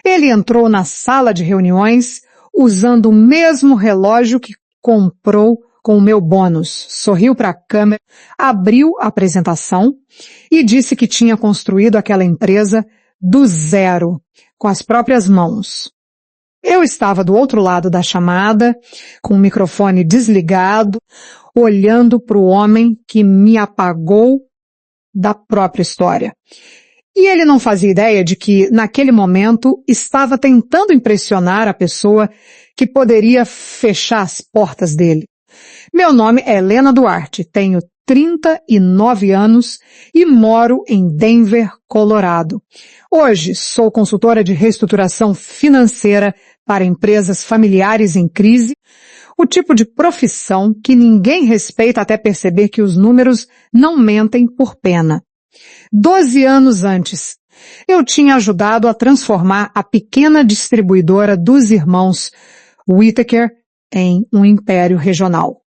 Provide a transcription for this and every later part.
Ele entrou na sala de reuniões usando o mesmo relógio que comprou com o meu bônus, sorriu para a câmera, abriu a apresentação e disse que tinha construído aquela empresa do zero, com as próprias mãos. Eu estava do outro lado da chamada, com o microfone desligado, olhando para o homem que me apagou da própria história. E ele não fazia ideia de que, naquele momento, estava tentando impressionar a pessoa que poderia fechar as portas dele. Meu nome é Helena Duarte, tenho 39 anos e moro em Denver, Colorado. Hoje sou consultora de reestruturação financeira para empresas familiares em crise, o tipo de profissão que ninguém respeita até perceber que os números não mentem por pena. 12 anos antes, eu tinha ajudado a transformar a pequena distribuidora dos irmãos Whittaker em um império regional.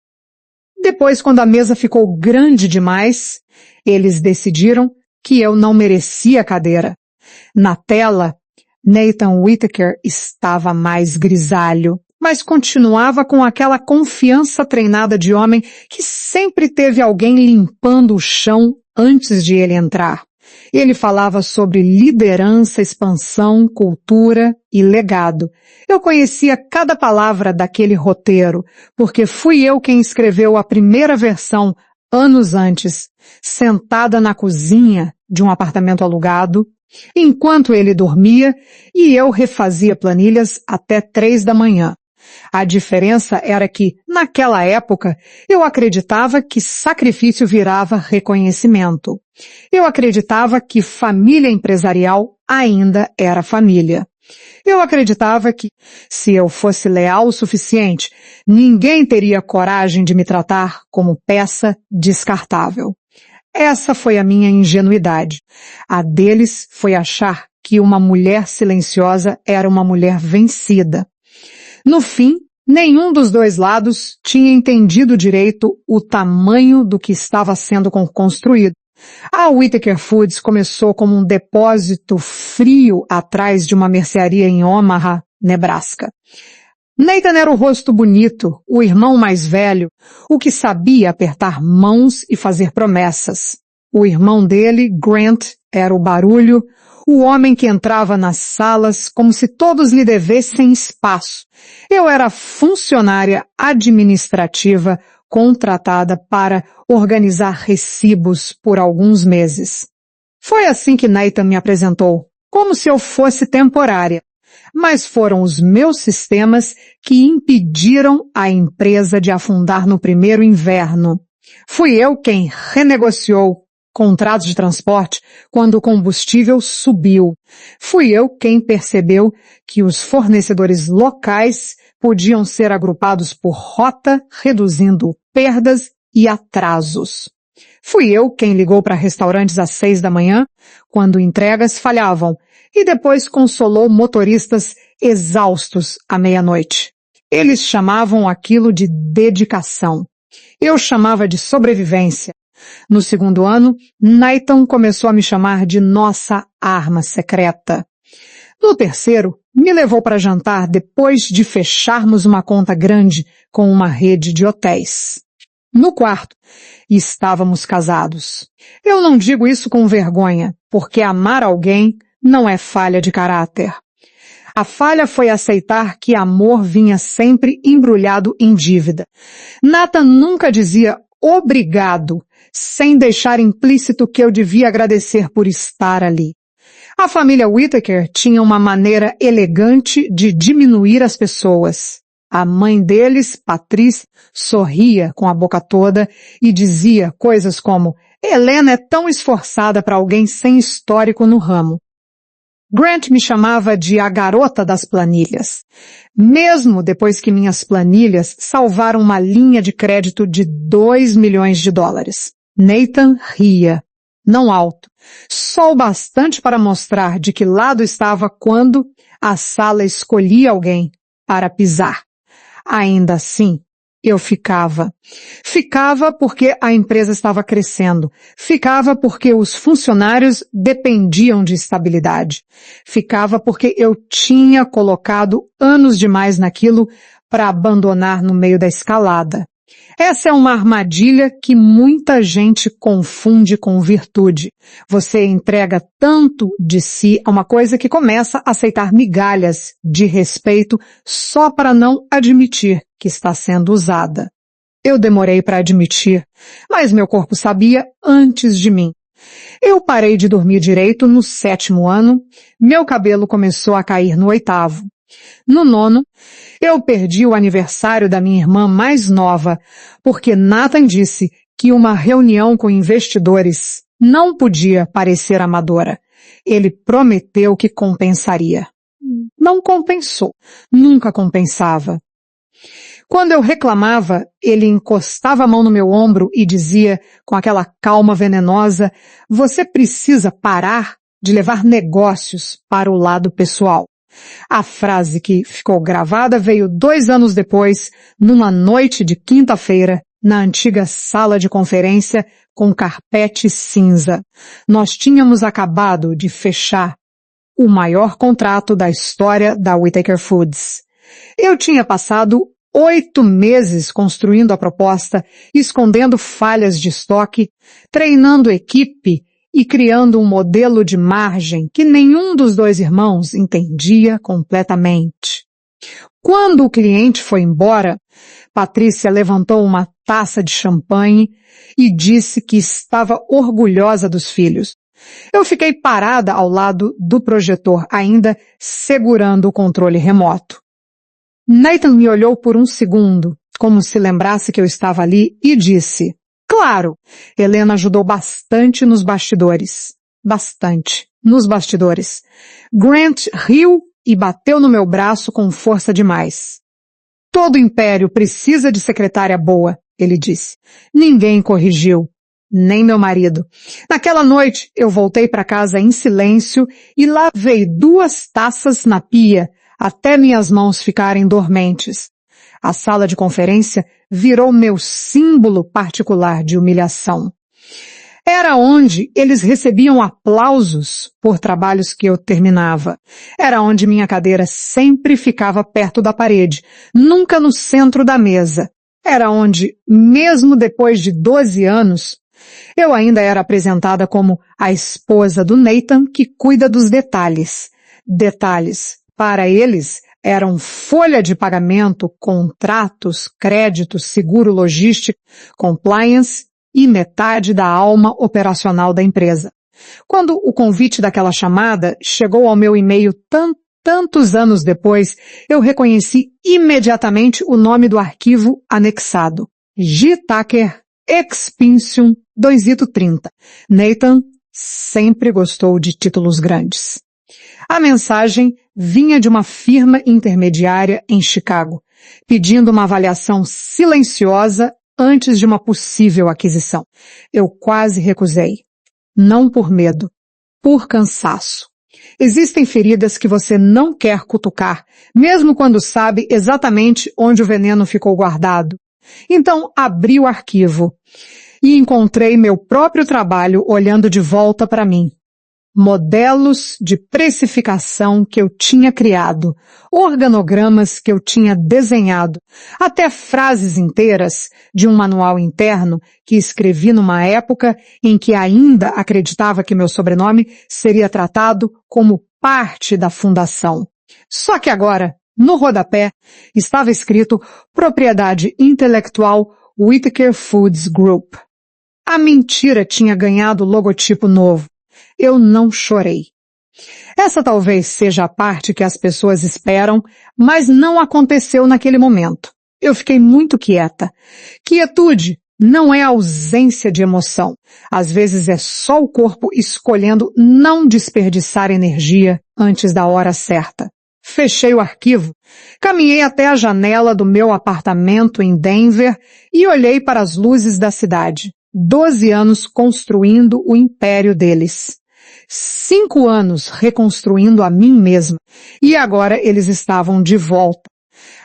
Depois, quando a mesa ficou grande demais, eles decidiram que eu não merecia a cadeira. Na tela, Nathan Whittaker estava mais grisalho, mas continuava com aquela confiança treinada de homem que sempre teve alguém limpando o chão antes de ele entrar. Ele falava sobre liderança, expansão, cultura e legado. Eu conhecia cada palavra daquele roteiro, porque fui eu quem escreveu a primeira versão anos antes, sentada na cozinha de um apartamento alugado, enquanto ele dormia e eu refazia planilhas até 3 da manhã. A diferença era que, naquela época, eu acreditava que sacrifício virava reconhecimento. Eu acreditava que família empresarial ainda era família. Eu acreditava que, se eu fosse leal o suficiente, ninguém teria coragem de me tratar como peça descartável. Essa foi a minha ingenuidade. A deles foi achar que uma mulher silenciosa era uma mulher vencida. No fim, nenhum dos dois lados tinha entendido direito o tamanho do que estava sendo construído. A Whittaker Foods começou como um depósito frio atrás de uma mercearia em Omaha, Nebraska. Nathan era o rosto bonito, o irmão mais velho, o que sabia apertar mãos e fazer promessas. O irmão dele, Grant, era o barulho, o homem que entrava nas salas como se todos lhe devessem espaço. Eu era funcionária administrativa contratada para organizar recibos por alguns meses. Foi assim que Nathan me apresentou, como se eu fosse temporária. Mas foram os meus sistemas que impediram a empresa de afundar no primeiro inverno. Fui eu quem renegociou contratos de transporte quando o combustível subiu. Fui eu quem percebeu que os fornecedores locais podiam ser agrupados por rota, reduzindo perdas e atrasos. Fui eu quem ligou para restaurantes às 6 da manhã, quando entregas falhavam, e depois consolou motoristas exaustos à meia-noite. Eles chamavam aquilo de dedicação. Eu chamava de sobrevivência. No segundo ano, Nathan começou a me chamar de nossa arma secreta. No terceiro, me levou para jantar depois de fecharmos uma conta grande com uma rede de hotéis. No quarto, estávamos casados. Eu não digo isso com vergonha, porque amar alguém não é falha de caráter. A falha foi aceitar que amor vinha sempre embrulhado em dívida. Nathan nunca dizia obrigado, sem deixar implícito que eu devia agradecer por estar ali. A família Whittaker tinha uma maneira elegante de diminuir as pessoas. A mãe deles, Patrice, sorria com a boca toda e dizia coisas como: Helena é tão esforçada para alguém sem histórico no ramo. Grant me chamava de a garota das planilhas, mesmo depois que minhas planilhas salvaram uma linha de crédito de $2 milhões. Nathan ria, não alto, só o bastante para mostrar de que lado estava quando a sala escolhia alguém para pisar. Ainda assim, eu ficava. Ficava porque a empresa estava crescendo. Ficava porque os funcionários dependiam de estabilidade. Ficava porque eu tinha colocado anos demais naquilo para abandonar no meio da escalada. Essa é uma armadilha que muita gente confunde com virtude. Você entrega tanto de si a uma coisa que começa a aceitar migalhas de respeito só para não admitir que está sendo usada. Eu demorei para admitir, mas meu corpo sabia antes de mim. Eu parei de dormir direito no 7º ano, meu cabelo começou a cair no 8º. No 9º, eu perdi o aniversário da minha irmã mais nova, porque Nathan disse que uma reunião com investidores não podia parecer amadora. Ele prometeu que compensaria. Não compensou. Nunca compensava. Quando eu reclamava, ele encostava a mão no meu ombro e dizia, com aquela calma venenosa, você precisa parar de levar negócios para o lado pessoal. A frase que ficou gravada veio 2 anos depois, numa noite de quinta-feira, na antiga sala de conferência com carpete cinza. Nós tínhamos acabado de fechar o maior contrato da história da Whittaker Foods. Eu tinha passado 8 meses construindo a proposta, escondendo falhas de estoque, treinando equipe e criando um modelo de margem que nenhum dos 2 irmãos entendia completamente. Quando o cliente foi embora, Patrícia levantou uma taça de champanhe e disse que estava orgulhosa dos filhos. Eu fiquei parada ao lado do projetor, ainda segurando o controle remoto. Nathan me olhou por um segundo, como se lembrasse que eu estava ali, e disse, claro, Helena ajudou bastante nos bastidores. Bastante. Nos bastidores. Grant riu e bateu no meu braço com força demais. Todo império precisa de secretária boa, ele disse. Ninguém corrigiu. Nem meu marido. Naquela noite, eu voltei para casa em silêncio e lavei 2 taças na pia, até minhas mãos ficarem dormentes. A sala de conferência virou meu símbolo particular de humilhação. Era onde eles recebiam aplausos por trabalhos que eu terminava. Era onde minha cadeira sempre ficava perto da parede, nunca no centro da mesa. Era onde, mesmo depois de 12 anos, eu ainda era apresentada como a esposa do Nathan que cuida dos detalhes. Detalhes, para eles, eram folha de pagamento, contratos, créditos, seguro logístico, compliance e metade da alma operacional da empresa. Quando o convite daquela chamada chegou ao meu e-mail tantos anos depois, eu reconheci imediatamente o nome do arquivo anexado. G. Tucker Expinsion 230. Nathan sempre gostou de títulos grandes. A mensagem vinha de uma firma intermediária em Chicago, pedindo uma avaliação silenciosa antes de uma possível aquisição. Eu quase recusei. Não por medo, por cansaço. Existem feridas que você não quer cutucar, mesmo quando sabe exatamente onde o veneno ficou guardado. Então abri o arquivo e encontrei meu próprio trabalho olhando de volta para mim. Modelos de precificação que eu tinha criado, organogramas que eu tinha desenhado, até frases inteiras de um manual interno que escrevi numa época em que ainda acreditava que meu sobrenome seria tratado como parte da fundação. Só que agora, no rodapé, estava escrito Propriedade Intelectual Whittaker Foods Group. A mentira tinha ganhado logotipo novo. Eu não chorei. Essa talvez seja a parte que as pessoas esperam, mas não aconteceu naquele momento. Eu fiquei muito quieta. Quietude não é ausência de emoção. Às vezes é só o corpo escolhendo não desperdiçar energia antes da hora certa. Fechei o arquivo, caminhei até a janela do meu apartamento em Denver e olhei para as luzes da cidade. 12 anos construindo o império deles. 5 anos reconstruindo a mim mesma. E agora eles estavam de volta.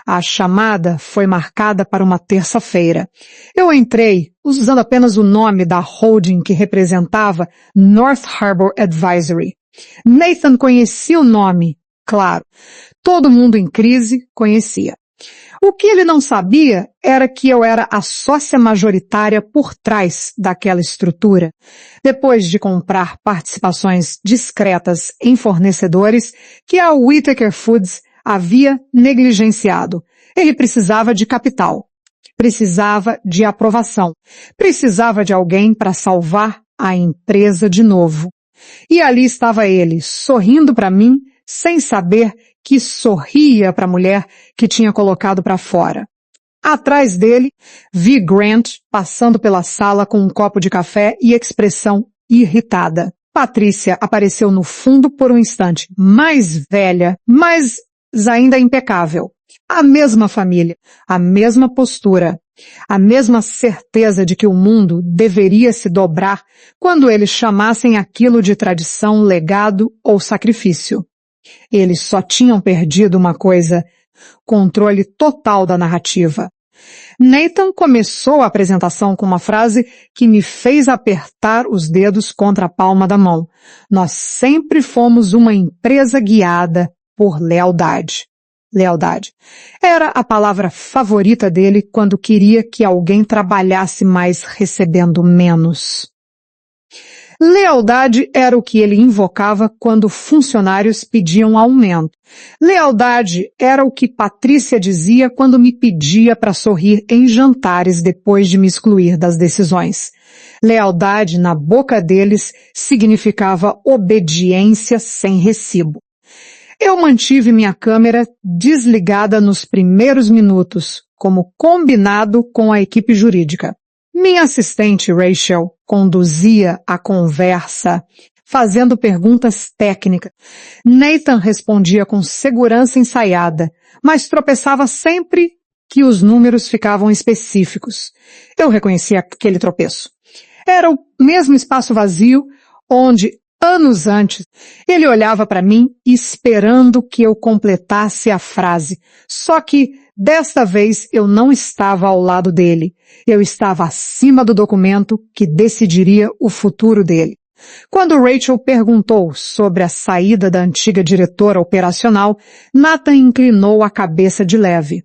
A chamada foi marcada para uma terça-feira. Eu entrei usando apenas o nome da holding que representava North Harbor Advisory. Nathan conhecia o nome, claro. Todo mundo em crise conhecia. O que ele não sabia era que eu era a sócia majoritária por trás daquela estrutura. Depois de comprar participações discretas em fornecedores que a Whittaker Foods havia negligenciado. Ele precisava de capital, precisava de aprovação, precisava de alguém para salvar a empresa de novo. E ali estava ele, sorrindo para mim, sem saber que sorria para a mulher que tinha colocado para fora. Atrás dele, vi Grant passando pela sala com um copo de café e expressão irritada. Patrícia apareceu no fundo por um instante, mais velha, mas ainda impecável. A mesma família, a mesma postura, a mesma certeza de que o mundo deveria se dobrar quando eles chamassem aquilo de tradição, legado ou sacrifício. Eles só tinham perdido uma coisa: controle total da narrativa. Nathan começou a apresentação com uma frase que me fez apertar os dedos contra a palma da mão. Nós sempre fomos uma empresa guiada por lealdade. Lealdade. Era a palavra favorita dele quando queria que alguém trabalhasse mais recebendo menos. Lealdade era o que ele invocava quando funcionários pediam aumento. Lealdade era o que Patrícia dizia quando me pedia para sorrir em jantares depois de me excluir das decisões. Lealdade, na boca deles, significava obediência sem recibo. Eu mantive minha câmera desligada nos primeiros minutos, como combinado com a equipe jurídica. Minha assistente, Rachel, conduzia a conversa, fazendo perguntas técnicas. Nathan respondia com segurança ensaiada, mas tropeçava sempre que os números ficavam específicos. Eu reconhecia aquele tropeço. Era o mesmo espaço vazio onde, anos antes, ele olhava para mim esperando que eu completasse a frase. Só que, desta vez, eu não estava ao lado dele. Eu estava acima do documento que decidiria o futuro dele. Quando Rachel perguntou sobre a saída da antiga diretora operacional, Nathan inclinou a cabeça de leve.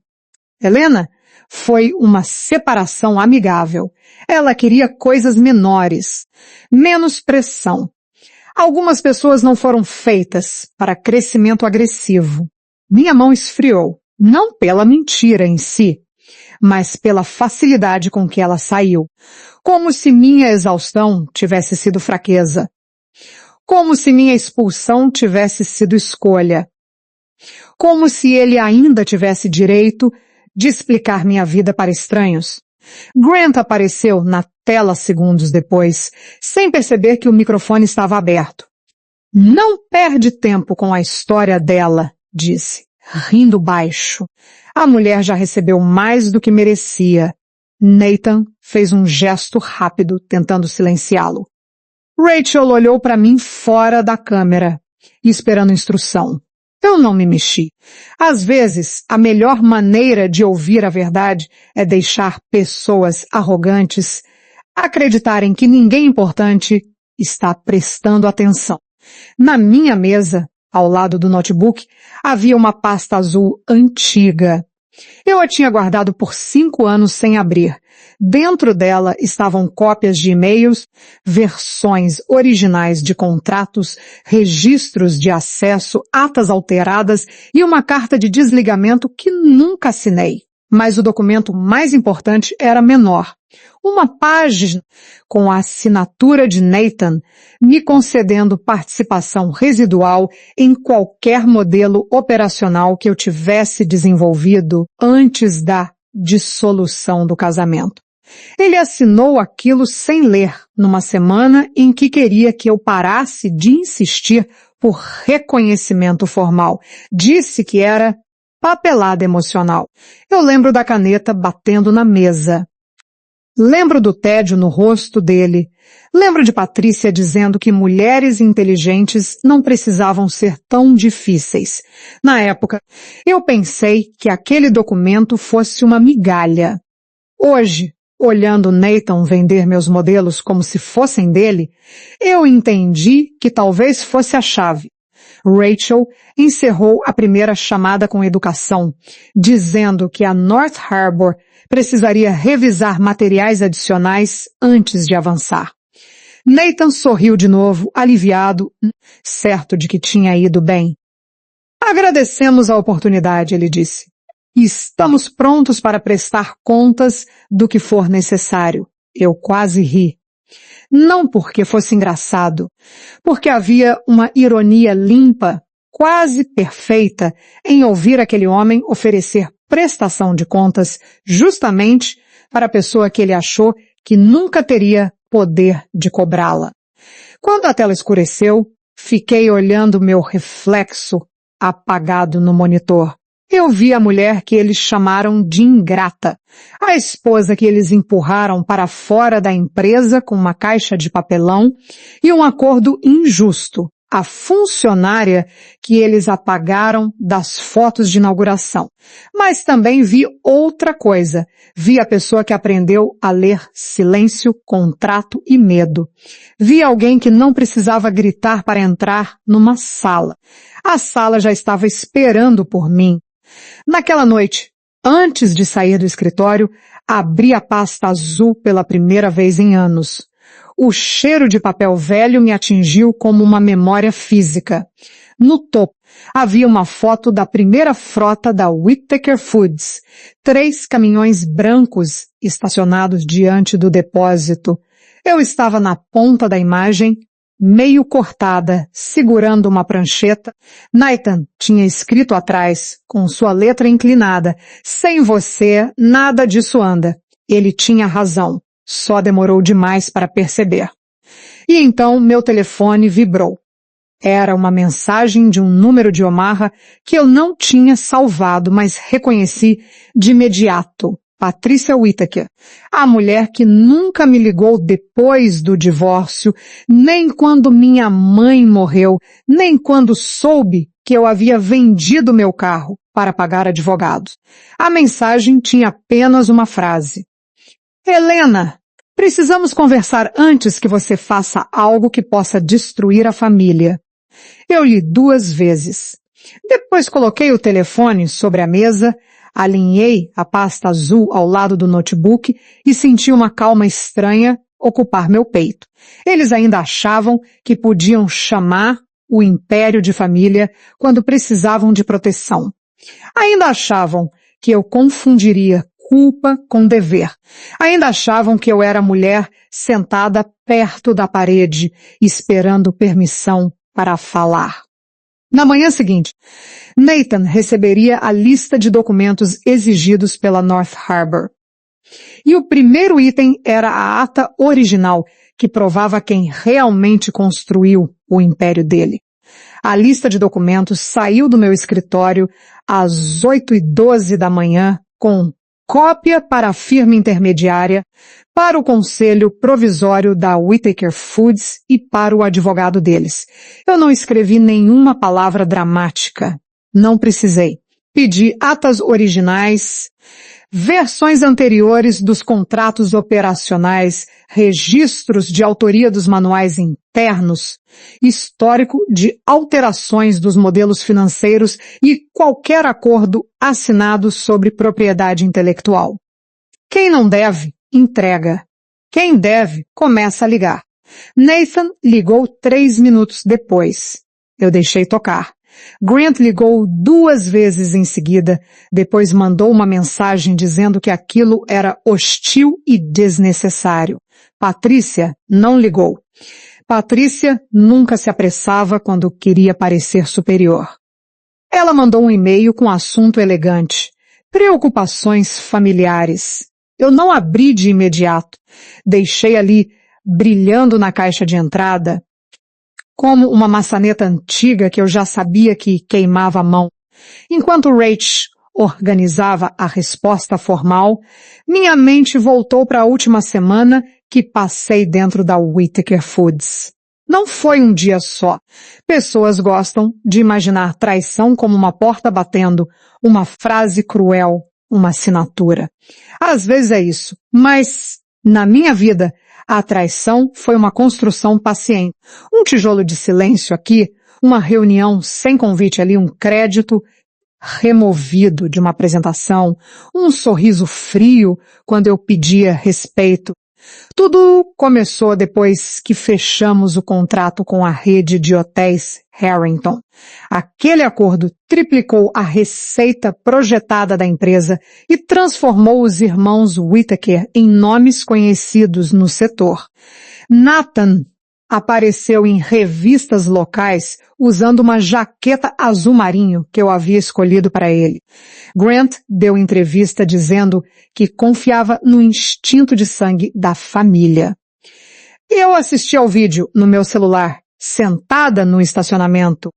Helena, foi uma separação amigável. Ela queria coisas menores, menos pressão. Algumas pessoas não foram feitas para crescimento agressivo. Minha mão esfriou, não pela mentira em si, mas pela facilidade com que ela saiu. Como se minha exaustão tivesse sido fraqueza. Como se minha expulsão tivesse sido escolha. Como se ele ainda tivesse direito de explicar minha vida para estranhos. Grant apareceu na tela segundos depois, sem perceber que o microfone estava aberto. Não perde tempo com a história dela, disse, rindo baixo. A mulher já recebeu mais do que merecia. Nathan fez um gesto rápido, tentando silenciá-lo. Rachel olhou para mim fora da câmera, esperando instrução. Eu não me mexi. Às vezes, a melhor maneira de ouvir a verdade é deixar pessoas arrogantes acreditarem que ninguém importante está prestando atenção. Na minha mesa, ao lado do notebook, havia uma pasta azul antiga. Eu a tinha guardado por 5 anos sem abrir. Dentro dela estavam cópias de e-mails, versões originais de contratos, registros de acesso, atas alteradas e uma carta de desligamento que nunca assinei. Mas o documento mais importante era menor. Uma página com a assinatura de Nathan me concedendo participação residual em qualquer modelo operacional que eu tivesse desenvolvido antes da dissolução do casamento. Ele assinou aquilo sem ler, numa semana em que queria que eu parasse de insistir por reconhecimento formal. Disse que era papelada emocional. Eu lembro da caneta batendo na mesa. Lembro do tédio no rosto dele. Lembro de Patrícia dizendo que mulheres inteligentes não precisavam ser tão difíceis. Na época, eu pensei que aquele documento fosse uma migalha. Hoje, olhando Nathan vender meus modelos como se fossem dele, eu entendi que talvez fosse a chave. Rachel encerrou a primeira chamada com educação, dizendo que a North Harbor precisaria revisar materiais adicionais antes de avançar. Nathan sorriu de novo, aliviado, certo de que tinha ido bem. Agradecemos a oportunidade, ele disse. E estamos prontos para prestar contas do que for necessário. Eu quase ri. Não porque fosse engraçado, porque havia uma ironia limpa, quase perfeita, em ouvir aquele homem oferecer prestação de contas justamente para a pessoa que ele achou que nunca teria poder de cobrá-la. Quando a tela escureceu, fiquei olhando meu reflexo apagado no monitor. Eu vi a mulher que eles chamaram de ingrata, a esposa que eles empurraram para fora da empresa com uma caixa de papelão e um acordo injusto, a funcionária que eles apagaram das fotos de inauguração. Mas também vi outra coisa. Vi a pessoa que aprendeu a ler silêncio, contrato e medo. Vi alguém que não precisava gritar para entrar numa sala. A sala já estava esperando por mim. Naquela noite, antes de sair do escritório, abri a pasta azul pela primeira vez em anos. O cheiro de papel velho me atingiu como uma memória física. No topo, havia uma foto da primeira frota da Whittaker Foods. 3 caminhões brancos estacionados diante do depósito. Eu estava na ponta da imagem, meio cortada, segurando uma prancheta. Nathan tinha escrito atrás, com sua letra inclinada, "Sem você, nada disso anda." Ele tinha razão. Só demorou demais para perceber. E então meu telefone vibrou. Era uma mensagem de um número de Omaha que eu não tinha salvado, mas reconheci de imediato. Patrícia Whittaker, a mulher que nunca me ligou depois do divórcio, nem quando minha mãe morreu, nem quando soube que eu havia vendido meu carro para pagar advogados. A mensagem tinha apenas uma frase. Helena, precisamos conversar antes que você faça algo que possa destruir a família. Eu li 2 vezes. Depois coloquei o telefone sobre a mesa, alinhei a pasta azul ao lado do notebook e senti uma calma estranha ocupar meu peito. Eles ainda achavam que podiam chamar o império de família quando precisavam de proteção. Ainda achavam que eu confundiria culpa com dever. Ainda achavam que eu era mulher sentada perto da parede, esperando permissão para falar. Na manhã seguinte, Nathan receberia a lista de documentos exigidos pela North Harbor. E o primeiro item era a ata original, que provava quem realmente construiu o império dele. A lista de documentos saiu do meu escritório às 8h12 da manhã, com cópia para a firma intermediária, para o conselho provisório da Whittaker Foods e para o advogado deles. Eu não escrevi nenhuma palavra dramática. Não precisei. Pedi atas originais, versões anteriores dos contratos operacionais, registros de autoria dos manuais internos, histórico de alterações dos modelos financeiros e qualquer acordo assinado sobre propriedade intelectual. Quem não deve, entrega. Quem deve, começa a ligar. Nathan ligou 3 minutos depois. Eu deixei tocar. Grant ligou 2 vezes em seguida, depois mandou uma mensagem dizendo que aquilo era hostil e desnecessário. Patrícia não ligou. Patrícia nunca se apressava quando queria parecer superior. Ela mandou um e-mail com assunto elegante. Preocupações familiares. Eu não abri de imediato. Deixei ali, brilhando na caixa de entrada, como uma maçaneta antiga que eu já sabia que queimava a mão. Enquanto Rach organizava a resposta formal, minha mente voltou para a última semana que passei dentro da Whittaker Foods. Não foi um dia só. Pessoas gostam de imaginar traição como uma porta batendo, uma frase cruel, uma assinatura. Às vezes é isso, mas na minha vida, a traição foi uma construção paciente. Um tijolo de silêncio aqui, uma reunião sem convite ali, um crédito removido de uma apresentação, um sorriso frio quando eu pedia respeito. Tudo começou depois que fechamos o contrato com a rede de hotéis Harrington. Aquele acordo triplicou a receita projetada da empresa e transformou os irmãos Whittaker em nomes conhecidos no setor. Nathan apareceu em revistas locais usando uma jaqueta azul marinho que eu havia escolhido para ele. Grant deu entrevista dizendo que confiava no instinto de sangue da família. Eu assisti ao vídeo no meu celular, sentada no estacionamento,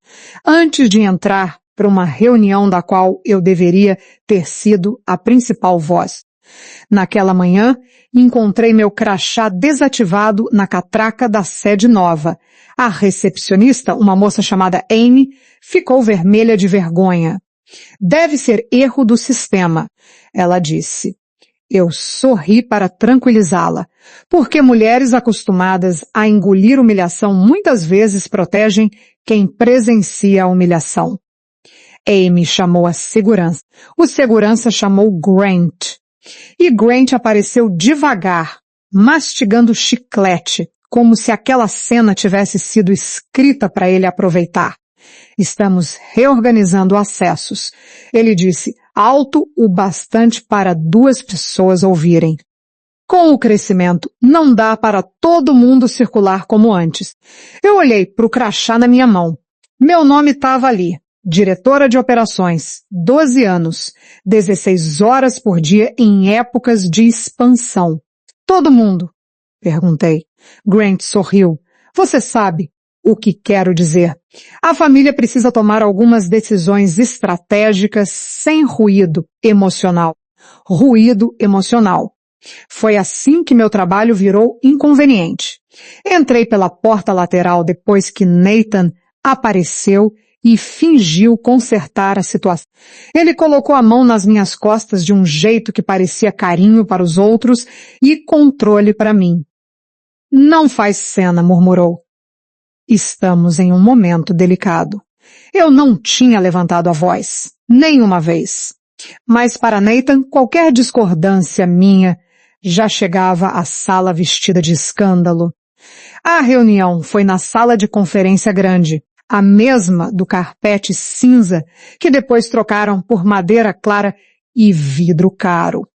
antes de entrar para uma reunião da qual eu deveria ter sido a principal voz. Naquela manhã, encontrei meu crachá desativado na catraca da sede nova. A recepcionista, uma moça chamada Amy, ficou vermelha de vergonha. Deve ser erro do sistema, ela disse. Eu sorri para tranquilizá-la, porque mulheres acostumadas a engolir humilhação muitas vezes protegem quem presencia a humilhação. Amy chamou a segurança. O segurança chamou Grant. E Grant apareceu devagar, mastigando chiclete, como se aquela cena tivesse sido escrita para ele aproveitar. Estamos reorganizando acessos. Ele disse, alto o bastante para 2 pessoas ouvirem. Com o crescimento, não dá para todo mundo circular como antes. Eu olhei para o crachá na minha mão. Meu nome estava ali. Diretora de operações, 12 anos, 16 horas por dia em épocas de expansão. Todo mundo? Perguntei. Grant sorriu. Você sabe o que quero dizer. A família precisa tomar algumas decisões estratégicas sem ruído emocional. Ruído emocional. Foi assim que meu trabalho virou inconveniente. Entrei pela porta lateral depois que Nathan apareceu e fingiu consertar a situação. Ele colocou a mão nas minhas costas de um jeito que parecia carinho para os outros e controle para mim. Não faz cena, murmurou. Estamos em um momento delicado. Eu não tinha levantado a voz, nenhuma vez. Mas para Nathan, qualquer discordância minha já chegava à sala vestida de escândalo. A reunião foi na sala de conferência grande, a mesma do carpete cinza que depois trocaram por madeira clara e vidro caro.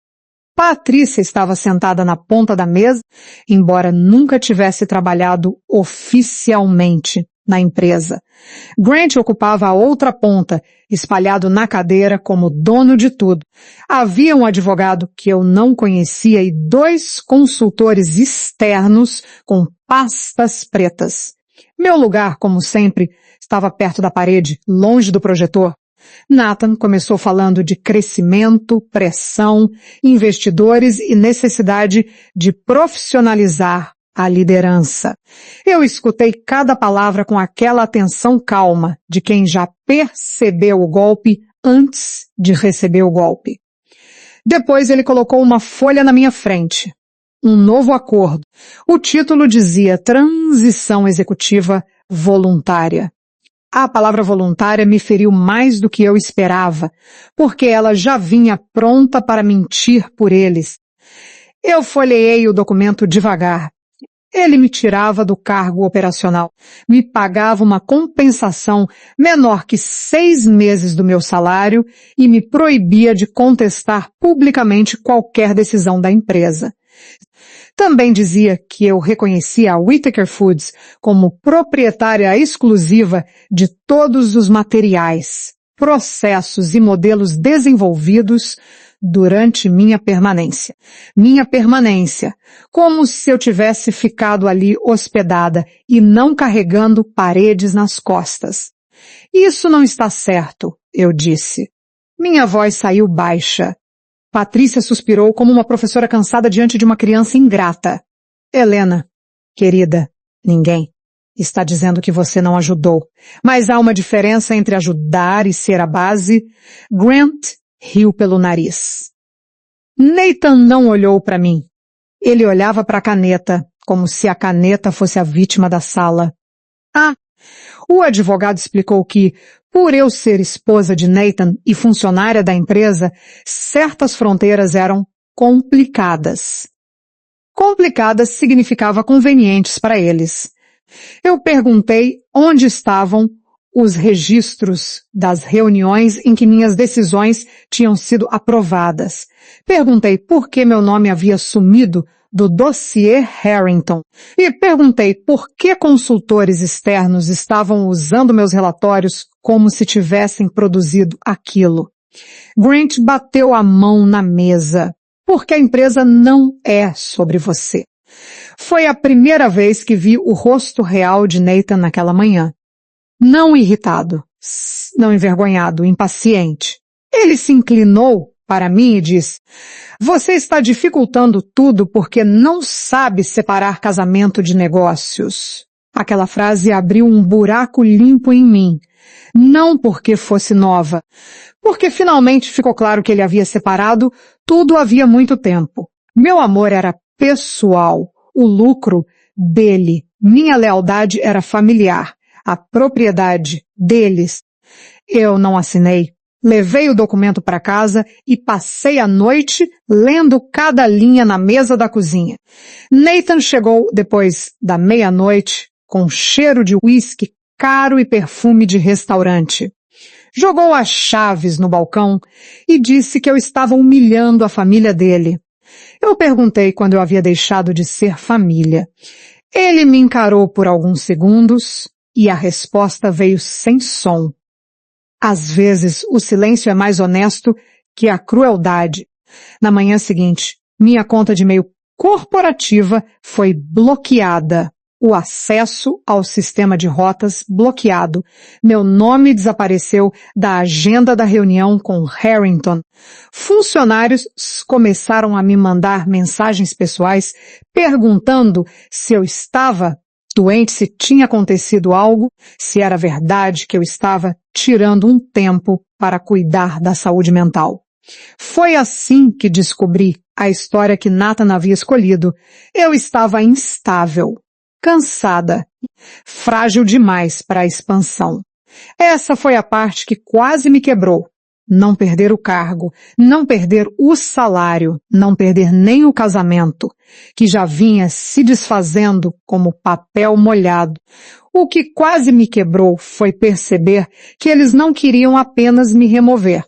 Patrícia estava sentada na ponta da mesa, embora nunca tivesse trabalhado oficialmente na empresa. Grant ocupava a outra ponta, espalhado na cadeira como dono de tudo. Havia um advogado que eu não conhecia e 2 consultores externos com pastas pretas. Meu lugar, como sempre, estava perto da parede, longe do projetor. Nathan começou falando de crescimento, pressão, investidores e necessidade de profissionalizar a liderança. Eu escutei cada palavra com aquela atenção calma de quem já percebeu o golpe antes de receber o golpe. Depois ele colocou uma folha na minha frente. Um novo acordo. O título dizia Transição Executiva Voluntária. A palavra voluntária me feriu mais do que eu esperava, porque ela já vinha pronta para mentir por eles. Eu folheei o documento devagar. Ele me tirava do cargo operacional, me pagava uma compensação menor que 6 meses do meu salário e me proibia de contestar publicamente qualquer decisão da empresa. Também dizia que eu reconhecia a Whittaker Foods como proprietária exclusiva de todos os materiais, processos e modelos desenvolvidos durante minha permanência. Minha permanência, como se eu tivesse ficado ali hospedada e não carregando paredes nas costas. Isso não está certo, eu disse. Minha voz saiu baixa. Patrícia suspirou como uma professora cansada diante de uma criança ingrata. Helena, querida, ninguém está dizendo que você não ajudou, mas há uma diferença entre ajudar e ser a base. Grant riu pelo nariz. Nathan não olhou para mim. Ele olhava para a caneta, como se a caneta fosse a vítima da sala. O advogado explicou que, por eu ser esposa de Nathan e funcionária da empresa, certas fronteiras eram complicadas. Complicadas significava convenientes para eles. Eu perguntei onde estavam os registros das reuniões em que minhas decisões tinham sido aprovadas. Perguntei por que meu nome havia sumido do dossiê Harrington. E perguntei por que consultores externos estavam usando meus relatórios como se tivessem produzido aquilo. Grant bateu a mão na mesa. Porque a empresa não é sobre você. Foi a primeira vez que vi o rosto real de Nathan naquela manhã. Não irritado, não envergonhado, impaciente. Ele se inclinou para mim e disse: "Você está dificultando tudo porque não sabe separar casamento de negócios." Aquela frase abriu um buraco limpo em mim. Não porque fosse nova, porque finalmente ficou claro que ele havia separado tudo havia muito tempo. Meu amor era pessoal, o lucro dele, minha lealdade era familiar, a propriedade deles. Eu não assinei. Levei o documento para casa e passei a noite lendo cada linha na mesa da cozinha. Nathan chegou depois da meia-noite com cheiro de uísque caro e perfume de restaurante. Jogou as chaves no balcão e disse que eu estava humilhando a família dele. Eu perguntei quando eu havia deixado de ser família. Ele me encarou por alguns segundos e a resposta veio sem som. Às vezes, o silêncio é mais honesto que a crueldade. Na manhã seguinte, minha conta de e-mail corporativa foi bloqueada. O acesso ao sistema de rotas bloqueado. Meu nome desapareceu da agenda da reunião com Harrington. Funcionários começaram a me mandar mensagens pessoais perguntando se eu estava doente, se tinha acontecido algo, se era verdade que eu estava tirando um tempo para cuidar da saúde mental. Foi assim que descobri a história que Nathan havia escolhido. Eu estava instável. Cansada, frágil demais para a expansão. Essa foi a parte que quase me quebrou. Não perder o cargo, não perder o salário, não perder nem o casamento, que já vinha se desfazendo como papel molhado. O que quase me quebrou foi perceber que eles não queriam apenas me remover.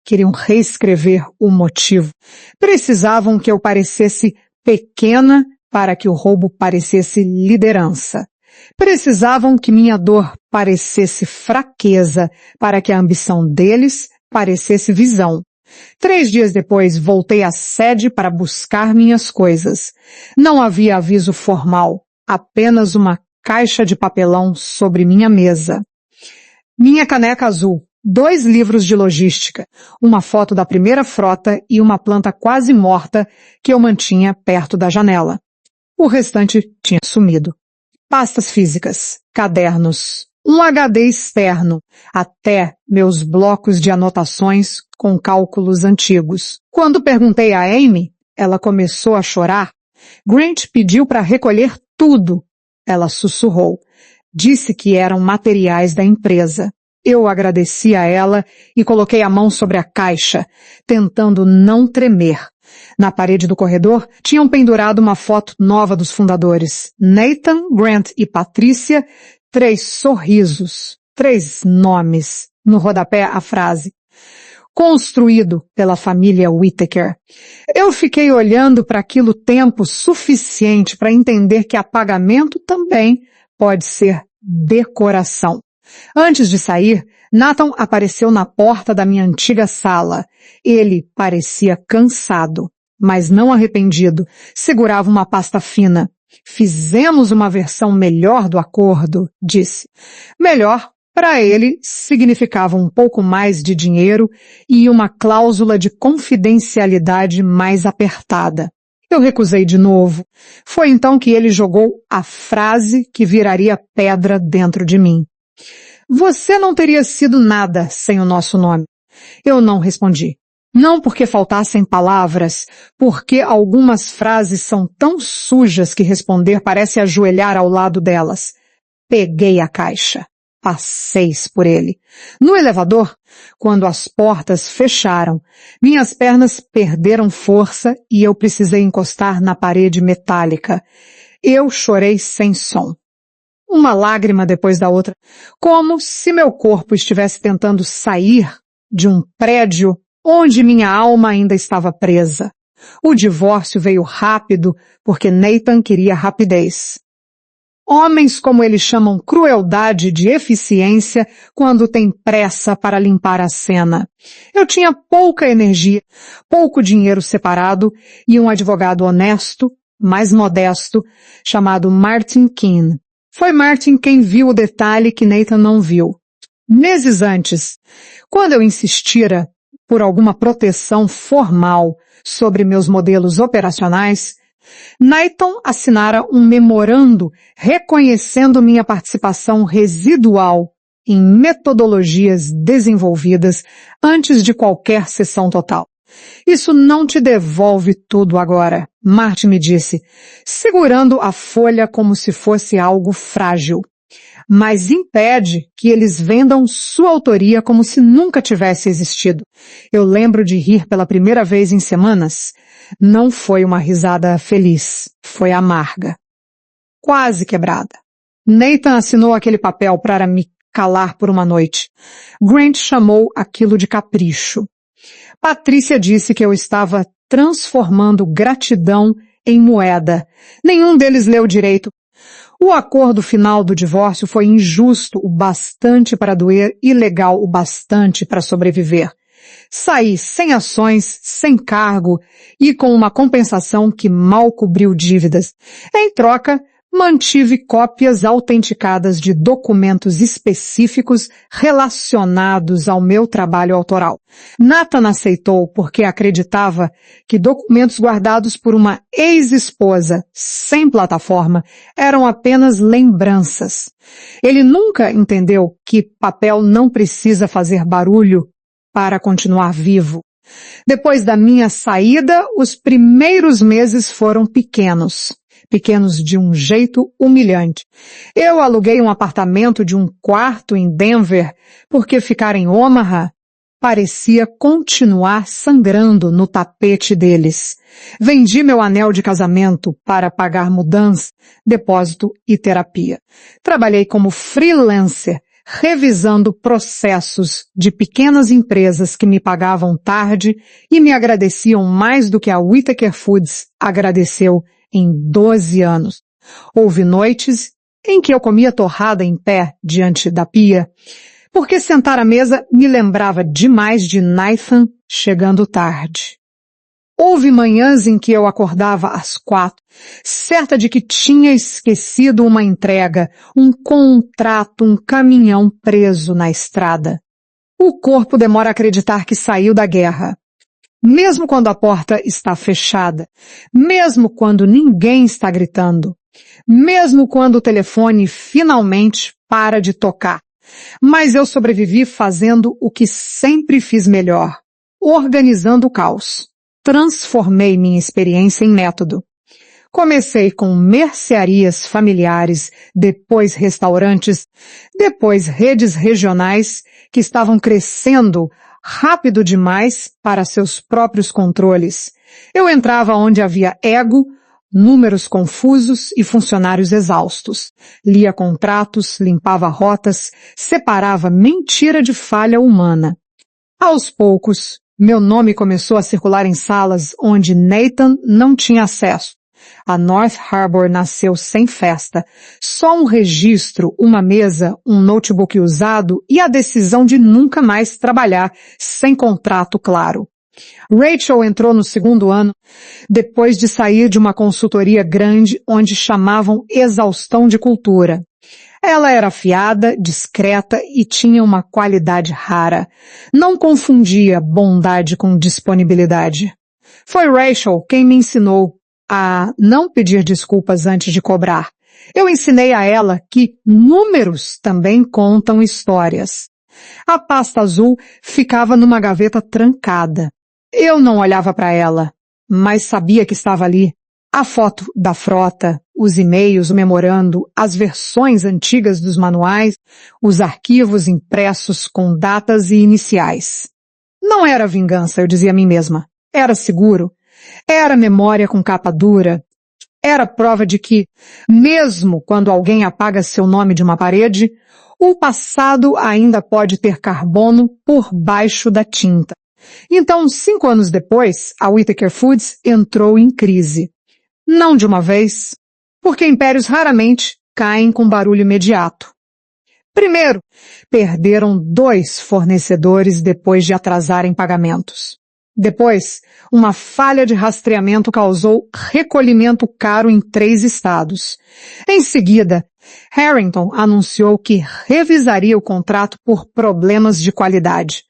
Queriam reescrever o motivo. Precisavam que eu parecesse pequena para que o roubo parecesse liderança. Precisavam que minha dor parecesse fraqueza para que a ambição deles parecesse visão. 3 dias depois, voltei à sede para buscar minhas coisas. Não havia aviso formal, apenas uma caixa de papelão sobre minha mesa. Minha caneca azul, 2 livros de logística, uma foto da primeira frota e uma planta quase morta que eu mantinha perto da janela. O restante tinha sumido. Pastas físicas, cadernos, um HD externo, até meus blocos de anotações com cálculos antigos. Quando perguntei a Amy, ela começou a chorar. Grant pediu para recolher tudo. Ela sussurrou. Disse que eram materiais da empresa. Eu agradeci a ela e coloquei a mão sobre a caixa, tentando não tremer. Na parede do corredor, tinham pendurado uma foto nova dos fundadores. Nathan, Grant e Patrícia, 3 sorrisos, 3 nomes. No rodapé, a frase: construído pela família Whittaker. Eu fiquei olhando para aquilo tempo suficiente para entender que apagamento também pode ser decoração. Antes de sair, Nathan apareceu na porta da minha antiga sala. Ele parecia cansado, mas não arrependido. Segurava uma pasta fina. Fizemos uma versão melhor do acordo, disse. Melhor Para ele, significava um pouco mais de dinheiro e uma cláusula de confidencialidade mais apertada. Eu recusei de novo. Foi então que ele jogou a frase que viraria pedra dentro de mim. Você não teria sido nada sem o nosso nome. Eu não respondi. Não porque faltassem palavras, porque algumas frases são tão sujas que responder parece ajoelhar ao lado delas. Peguei a caixa. Passei por ele. No elevador, quando as portas fecharam, minhas pernas perderam força e eu precisei encostar na parede metálica. Eu chorei sem som. Uma lágrima depois da outra, como se meu corpo estivesse tentando sair de um prédio onde minha alma ainda estava presa. O divórcio veio rápido porque Nathan queria rapidez. Homens como eles chamam crueldade de eficiência quando têm pressa para limpar a cena. Eu tinha pouca energia, pouco dinheiro separado e um advogado honesto, mas modesto, chamado Martin Keane. Foi Martin quem viu o detalhe que Nathan não viu. Meses antes, quando eu insistira por alguma proteção formal sobre meus modelos operacionais, Nathan assinara um memorando reconhecendo minha participação residual em metodologias desenvolvidas antes de qualquer sessão total. Isso não te devolve tudo agora, Martin me disse, segurando a folha como se fosse algo frágil, mas impede que eles vendam sua autoria como se nunca tivesse existido. Eu lembro de rir pela primeira vez em semanas. Não foi uma risada feliz, foi amarga. Quase quebrada. Nathan assinou aquele papel para me calar por uma noite. Grant chamou aquilo de capricho. Patrícia disse que eu estava transformando gratidão em moeda. Nenhum deles leu direito. O acordo final do divórcio foi injusto o bastante para doer e legal o bastante para sobreviver. Saí sem ações, sem cargo e com uma compensação que mal cobriu dívidas. Em troca, mantive cópias autenticadas de documentos específicos relacionados ao meu trabalho autoral. Nathan aceitou porque acreditava que documentos guardados por uma ex-esposa sem plataforma eram apenas lembranças. Ele nunca entendeu que papel não precisa fazer barulho para continuar vivo. Depois da minha saída, os primeiros meses foram pequenos de um jeito humilhante. Eu aluguei um apartamento de um quarto em Denver porque ficar em Omaha parecia continuar sangrando no tapete deles. Vendi meu anel de casamento para pagar mudança, depósito e terapia. Trabalhei como freelancer, revisando processos de pequenas empresas que me pagavam tarde e me agradeciam mais do que a Whittaker Foods agradeceu em 12 anos. Houve noites em que eu comia torrada em pé diante da pia, porque sentar à mesa me lembrava demais de Nathan chegando tarde. Houve manhãs em que eu acordava às 4, certa de que tinha esquecido uma entrega, um contrato, um caminhão preso na estrada. O corpo demora a acreditar que saiu da guerra. Mesmo quando a porta está fechada, mesmo quando ninguém está gritando, mesmo quando o telefone finalmente para de tocar. Mas eu sobrevivi fazendo o que sempre fiz melhor, organizando o caos. Transformei minha experiência em método. Comecei com mercearias familiares, depois restaurantes, depois redes regionais que estavam crescendo rápido demais para seus próprios controles. Eu entrava onde havia ego, números confusos e funcionários exaustos. Lia contratos, limpava rotas, separava mentira de falha humana. Aos poucos, meu nome começou a circular em salas onde Nathan não tinha acesso. A North Harbor nasceu sem festa. Só um registro, uma mesa, um notebook usado e a decisão de nunca mais trabalhar sem contrato claro. Rachel entrou no segundo ano, depois de sair de uma consultoria grande onde chamavam exaustão de cultura. Ela era afiada, discreta e tinha uma qualidade rara. Não confundia bondade com disponibilidade. Foi Rachel quem me ensinou a não pedir desculpas antes de cobrar. Eu ensinei a ela que números também contam histórias. A pasta azul ficava numa gaveta trancada. Eu não olhava para ela, mas sabia que estava ali. A foto da frota, os e-mails, o memorando, as versões antigas dos manuais, os arquivos impressos com datas e iniciais. Não era vingança, eu dizia a mim mesma. Era seguro. Era memória com capa dura. Era prova de que, mesmo quando alguém apaga seu nome de uma parede, o passado ainda pode ter carbono por baixo da tinta. Então, 5 anos depois, a Whittaker Foods entrou em crise. Não de uma vez, porque impérios raramente caem com barulho imediato. Primeiro, perderam 2 fornecedores depois de atrasarem pagamentos. Depois, uma falha de rastreamento causou recolhimento caro em 3 estados. Em seguida, Harrington anunciou que revisaria o contrato por problemas de qualidade.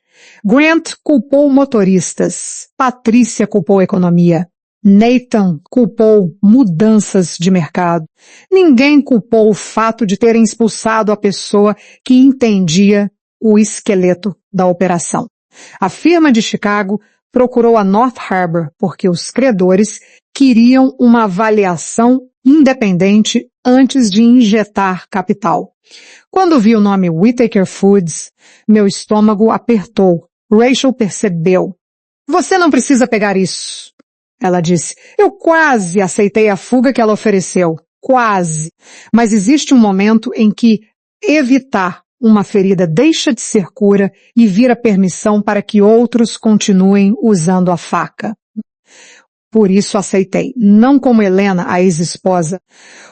Grant culpou motoristas. Patrícia culpou a economia. Nathan culpou mudanças de mercado. Ninguém culpou o fato de terem expulsado a pessoa que entendia o esqueleto da operação. A firma de Chicago procurou a North Harbor porque os credores queriam uma avaliação independente antes de injetar capital. Quando vi o nome Whittaker Foods, meu estômago apertou. Rachel percebeu. Você não precisa pegar isso. Ela disse, eu quase aceitei a fuga que ela ofereceu. Quase. Mas existe um momento em que evitar uma ferida deixa de ser cura e vira permissão para que outros continuem usando a faca. Por isso aceitei, não como Helena, a ex-esposa,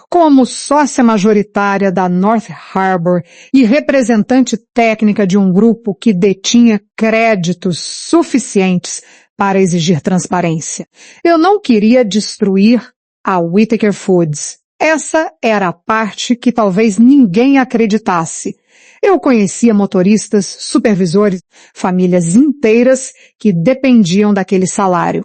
como sócia majoritária da North Harbor e representante técnica de um grupo que detinha créditos suficientes para exigir transparência. Eu não queria destruir a Whittaker Foods. Essa era a parte que talvez ninguém acreditasse. Eu conhecia motoristas, supervisores, famílias inteiras que dependiam daquele salário.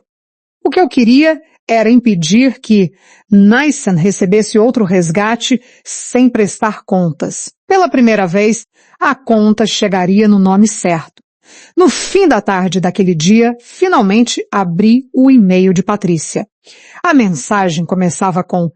O que eu queria era impedir que Nyssen recebesse outro resgate sem prestar contas. Pela primeira vez, a conta chegaria no nome certo. No fim da tarde daquele dia, finalmente abri o e-mail de Patrícia. A mensagem começava com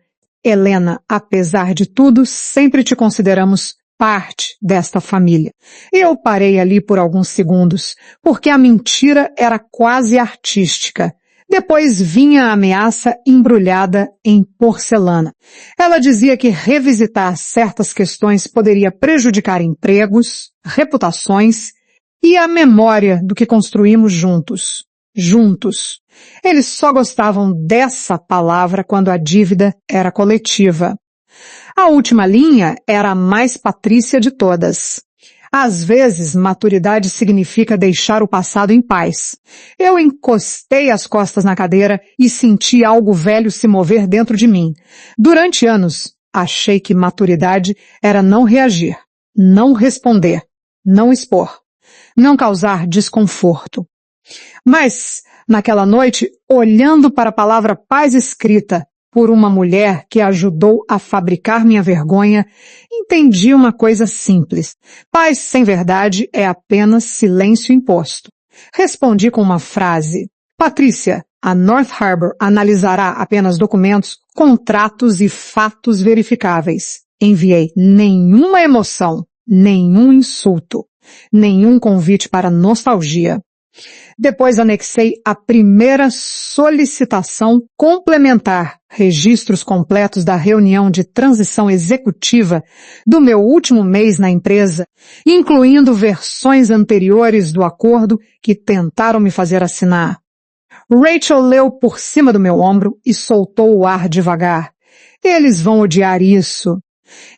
Helena, apesar de tudo, sempre te consideramos parte desta família. Eu parei ali por alguns segundos, porque a mentira era quase artística. Depois vinha a ameaça embrulhada em porcelana. Ela dizia que revisitar certas questões poderia prejudicar empregos, reputações e a memória do que construímos juntos. Juntos. Eles só gostavam dessa palavra quando a dívida era coletiva. A última linha era a mais patrícia de todas. Às vezes, maturidade significa deixar o passado em paz. Eu encostei as costas na cadeira e senti algo velho se mover dentro de mim. Durante anos, achei que maturidade era não reagir, não responder, não expor, não causar desconforto. Mas, naquela noite, olhando para a palavra paz escrita por uma mulher que ajudou a fabricar minha vergonha, entendi uma coisa simples. Paz sem verdade é apenas silêncio imposto. Respondi com uma frase. Patrícia, a North Harbor analisará apenas documentos, contratos e fatos verificáveis. Enviei nenhuma emoção, nenhum insulto, nenhum convite para nostalgia. Depois anexei a primeira solicitação complementar, registros completos da reunião de transição executiva do meu último mês na empresa, incluindo versões anteriores do acordo que tentaram me fazer assinar. Rachel leu por cima do meu ombro e soltou o ar devagar. Eles vão odiar isso.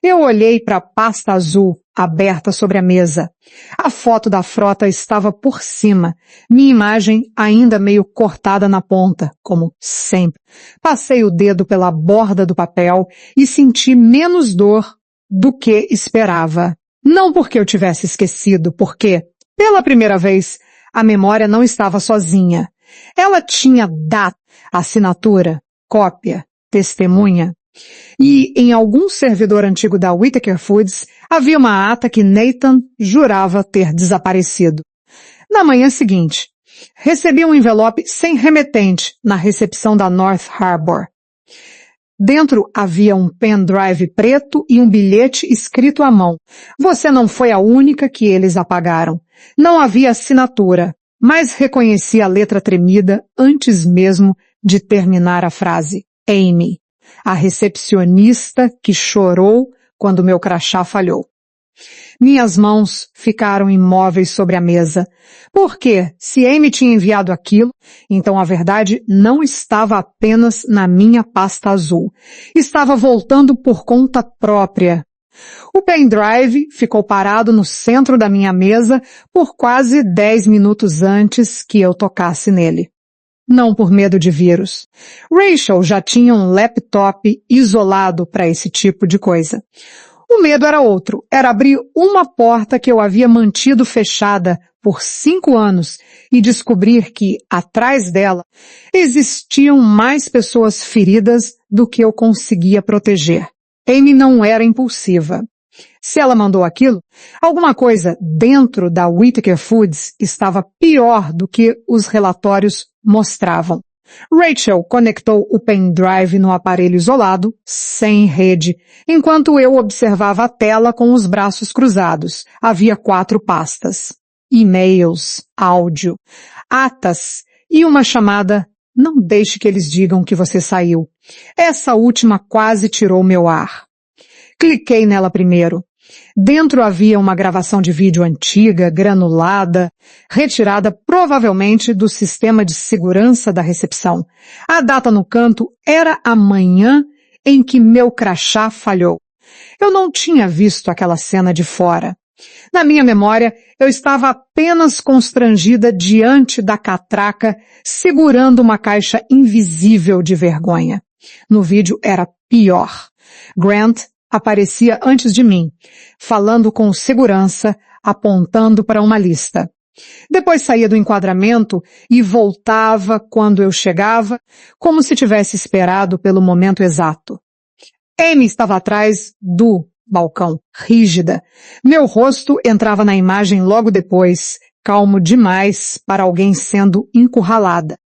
Eu olhei para a pasta azul aberta sobre a mesa. A foto da frota estava por cima, minha imagem ainda meio cortada na ponta, como sempre. Passei o dedo pela borda do papel e senti menos dor do que esperava. Não porque eu tivesse esquecido, porque, pela primeira vez, a memória não estava sozinha. Ela tinha data, assinatura, cópia, testemunha. E em algum servidor antigo da Whittaker Foods havia uma ata que Nathan jurava ter desaparecido. Na manhã seguinte, recebi um envelope sem remetente na recepção da North Harbor. Dentro havia um pendrive preto e um bilhete escrito à mão. Você não foi a única que eles apagaram. Não havia assinatura, mas reconheci a letra tremida antes mesmo de terminar a frase. Amy, a recepcionista que chorou quando meu crachá falhou. Minhas mãos ficaram imóveis sobre a mesa. Porque, se Amy tinha enviado aquilo, então a verdade não estava apenas na minha pasta azul. Estava voltando por conta própria. O pendrive ficou parado no centro da minha mesa por quase 10 minutos antes que eu tocasse nele. Não por medo de vírus. Rachel já tinha um laptop isolado para esse tipo de coisa. O medo era outro, era abrir uma porta que eu havia mantido fechada por 5 anos e descobrir que, atrás dela, existiam mais pessoas feridas do que eu conseguia proteger. Amy não era impulsiva. Se ela mandou aquilo, alguma coisa dentro da Whittaker Foods estava pior do que os relatórios mostravam. Rachel conectou o pendrive no aparelho isolado, sem rede, enquanto eu observava a tela com os braços cruzados. Havia 4 pastas. E-mails, áudio, atas e uma chamada "Não deixe que eles digam que você saiu". Essa última quase tirou meu ar. Cliquei nela primeiro. Dentro havia uma gravação de vídeo antiga, granulada, retirada provavelmente do sistema de segurança da recepção. A data no canto era a manhã em que meu crachá falhou. Eu não tinha visto aquela cena de fora. Na minha memória, eu estava apenas constrangida diante da catraca, segurando uma caixa invisível de vergonha. No vídeo era pior. Grant aparecia antes de mim, falando com segurança, apontando para uma lista. Depois saía do enquadramento e voltava quando eu chegava, como se tivesse esperado pelo momento exato. Amy estava atrás do balcão, rígida. Meu rosto entrava na imagem logo depois, calmo demais para alguém sendo encurralada.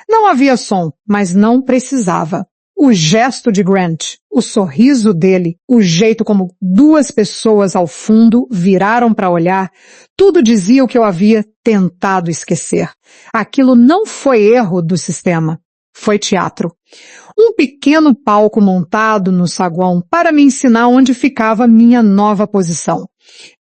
Não havia som, mas não precisava. O gesto de Grant, o sorriso dele, o jeito como 2 pessoas ao fundo viraram para olhar, tudo dizia o que eu havia tentado esquecer. Aquilo não foi erro do sistema, foi teatro. Um pequeno palco montado no saguão para me ensinar onde ficava minha nova posição.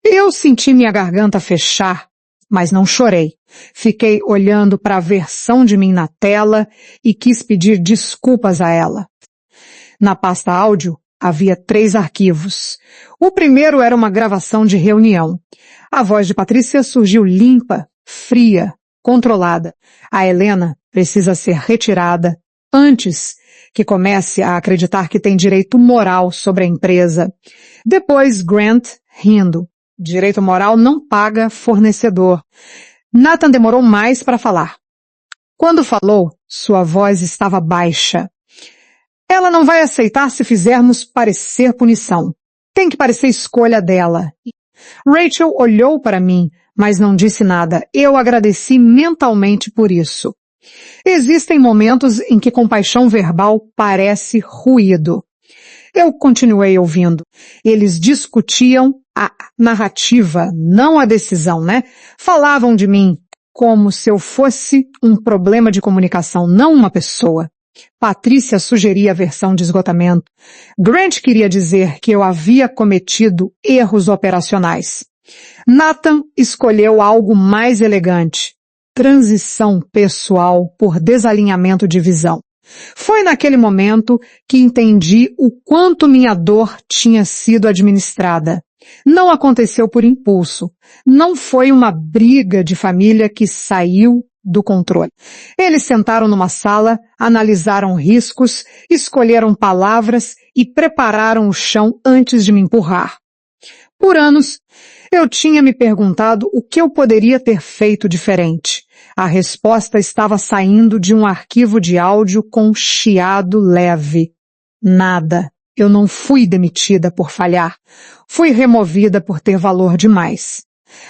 Eu senti minha garganta fechar, mas não chorei. Fiquei olhando para a versão de mim na tela e quis pedir desculpas a ela. Na pasta áudio havia 3 arquivos. O primeiro era uma gravação de reunião. A voz de Patrícia surgiu limpa, fria, controlada. A Helena precisa ser retirada antes que comece a acreditar que tem direito moral sobre a empresa. Depois Grant rindo. Direito moral não paga fornecedor. Nathan demorou mais para falar. Quando falou, sua voz estava baixa. Ela não vai aceitar se fizermos parecer punição. Tem que parecer escolha dela. Rachel olhou para mim, mas não disse nada. Eu agradeci mentalmente por isso. Existem momentos em que compaixão verbal parece ruído. Eu continuei ouvindo. Eles discutiam a narrativa, não a decisão, né? Falavam de mim como se eu fosse um problema de comunicação, não uma pessoa. Patrícia sugeria a versão de esgotamento. Grant queria dizer que eu havia cometido erros operacionais. Nathan escolheu algo mais elegante. Transição pessoal por desalinhamento de visão. Foi naquele momento que entendi o quanto minha dor tinha sido administrada. Não aconteceu por impulso. Não foi uma briga de família que saiu do controle. Eles sentaram numa sala, analisaram riscos, escolheram palavras e prepararam o chão antes de me empurrar. Por anos, eu tinha me perguntado o que eu poderia ter feito diferente. A resposta estava saindo de um arquivo de áudio com chiado leve. Nada. Eu não fui demitida por falhar. Fui removida por ter valor demais.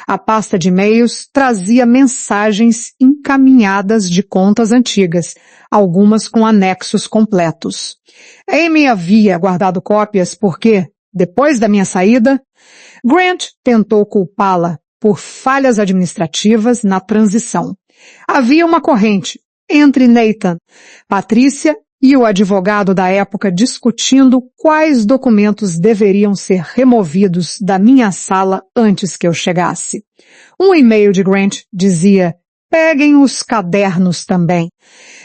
A pasta de e-mails trazia mensagens encaminhadas de contas antigas, algumas com anexos completos. Amy havia guardado cópias porque, depois da minha saída, Grant tentou culpá-la por falhas administrativas na transição. Havia uma corrente entre Nathan, Patrícia e o advogado da época discutindo quais documentos deveriam ser removidos da minha sala antes que eu chegasse. Um e-mail de Grant dizia: peguem os cadernos também.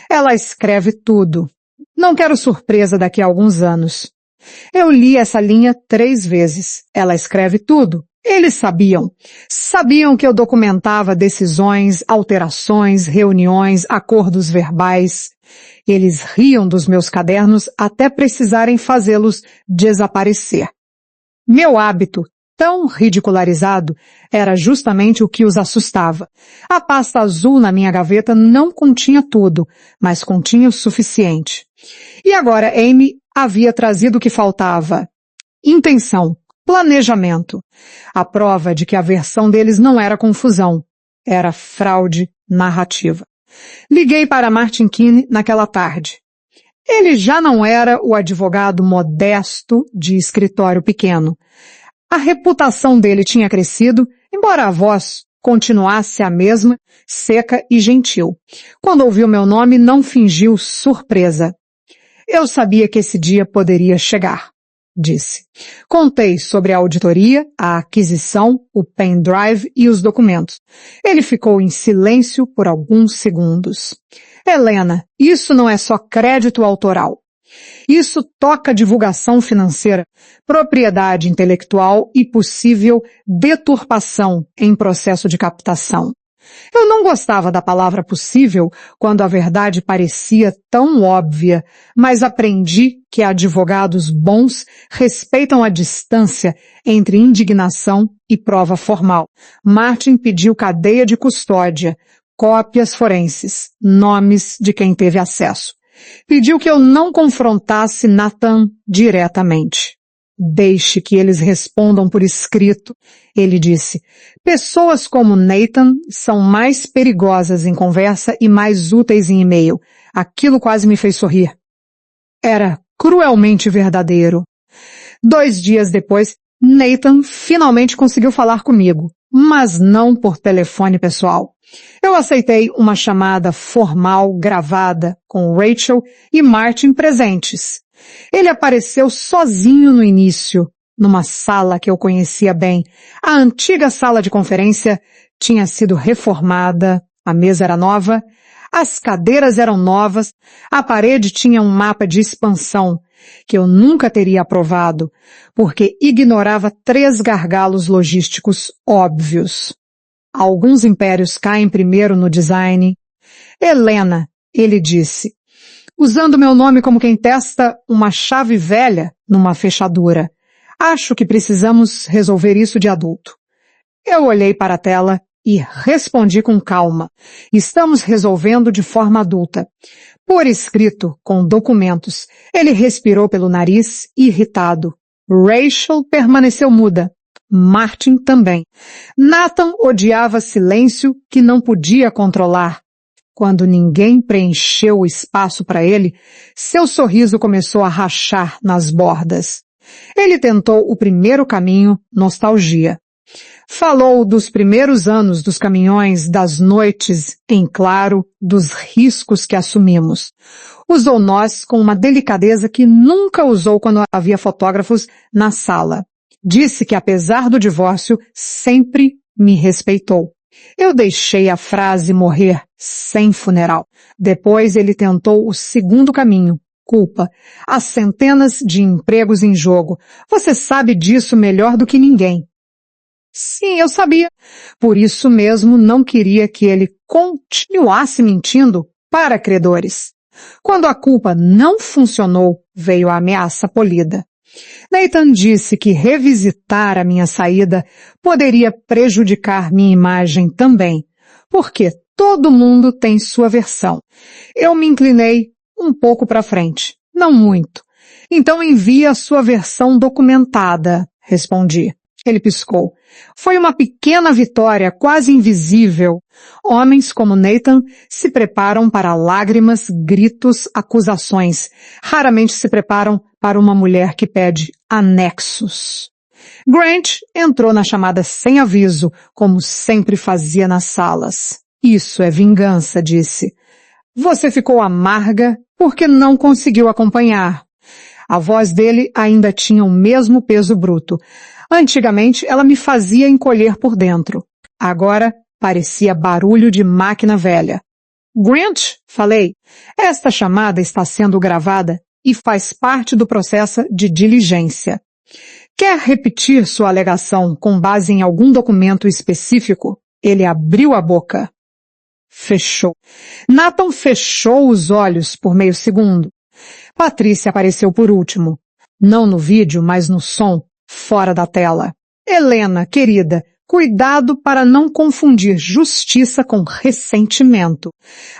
Ela escreve tudo. Não quero surpresa daqui a alguns anos. Eu li essa linha 3 vezes. Ela escreve tudo. Eles sabiam. Sabiam que eu documentava decisões, alterações, reuniões, acordos verbais. Eles riam dos meus cadernos até precisarem fazê-los desaparecer. Meu hábito, tão ridicularizado, era justamente o que os assustava. A pasta azul na minha gaveta não continha tudo, mas continha o suficiente. E agora Amy havia trazido o que faltava: intenção, planejamento. A prova de que a versão deles não era confusão, era fraude narrativa. Liguei para Martin Keane naquela tarde. Ele já não era o advogado modesto de escritório pequeno. A reputação dele tinha crescido, embora a voz continuasse a mesma, seca e gentil. Quando ouviu meu nome, não fingiu surpresa. Eu sabia que esse dia poderia chegar, disse. Contei sobre a auditoria, a aquisição, o pendrive e os documentos. Ele ficou em silêncio por alguns segundos. Helena, isso não é só crédito autoral. Isso toca divulgação financeira, propriedade intelectual e possível deturpação em processo de captação. Eu não gostava da palavra possível quando a verdade parecia tão óbvia, mas aprendi que advogados bons respeitam a distância entre indignação e prova formal. Martin pediu cadeia de custódia, cópias forenses, nomes de quem teve acesso. Pediu que eu não confrontasse Nathan diretamente. Deixe que eles respondam por escrito, ele disse. Pessoas como Nathan são mais perigosas em conversa e mais úteis em e-mail. Aquilo quase me fez sorrir. Era cruelmente verdadeiro. 2 dias depois, Nathan finalmente conseguiu falar comigo, mas não por telefone pessoal. Eu aceitei uma chamada formal gravada com Rachel e Martin presentes. Ele apareceu sozinho no início, numa sala que eu conhecia bem. A antiga sala de conferência tinha sido reformada, a mesa era nova, as cadeiras eram novas, a parede tinha um mapa de expansão que eu nunca teria aprovado, porque ignorava 3 gargalos logísticos óbvios. Alguns impérios caem primeiro no design. Helena, ele disse, usando meu nome como quem testa uma chave velha numa fechadura. Acho que precisamos resolver isso de adulto. Eu olhei para a tela e respondi com calma. Estamos resolvendo de forma adulta. Por escrito, com documentos. Ele respirou pelo nariz, irritado. Rachel permaneceu muda. Martin também. Nathan odiava silêncio que não podia controlar. Quando ninguém preencheu o espaço para ele, seu sorriso começou a rachar nas bordas. Ele tentou o primeiro caminho, nostalgia. Falou dos primeiros anos dos caminhões, das noites em claro, dos riscos que assumimos. Usou nós com uma delicadeza que nunca usou quando havia fotógrafos na sala. Disse que apesar do divórcio, sempre me respeitou. Eu deixei a frase morrer sem funeral. Depois ele tentou o segundo caminho, culpa. As centenas de empregos em jogo. Você sabe disso melhor do que ninguém. Sim, eu sabia. Por isso mesmo não queria que ele continuasse mentindo para credores. Quando a culpa não funcionou, veio a ameaça polida. Nathan disse que revisitar a minha saída poderia prejudicar minha imagem também, porque todo mundo tem sua versão. Eu me inclinei um pouco para frente, não muito. Então envie a sua versão documentada, respondi. Ele piscou. Foi uma pequena vitória, quase invisível. Homens como Nathan se preparam para lágrimas, gritos, acusações. Raramente se preparam para uma mulher que pede anexos. Grant entrou na chamada sem aviso, como sempre fazia nas salas. Isso é vingança, disse. Você ficou amarga porque não conseguiu acompanhar. A voz dele ainda tinha o mesmo peso bruto. Antigamente, ela me fazia encolher por dentro. Agora, parecia barulho de máquina velha. Grant, falei, esta chamada está sendo gravada e faz parte do processo de diligência. Quer repetir sua alegação com base em algum documento específico? Ele abriu a boca. Fechou. Nathan fechou os olhos por meio segundo. Patrícia apareceu por último. Não no vídeo, mas no som, fora da tela. Helena, querida, cuidado para não confundir justiça com ressentimento.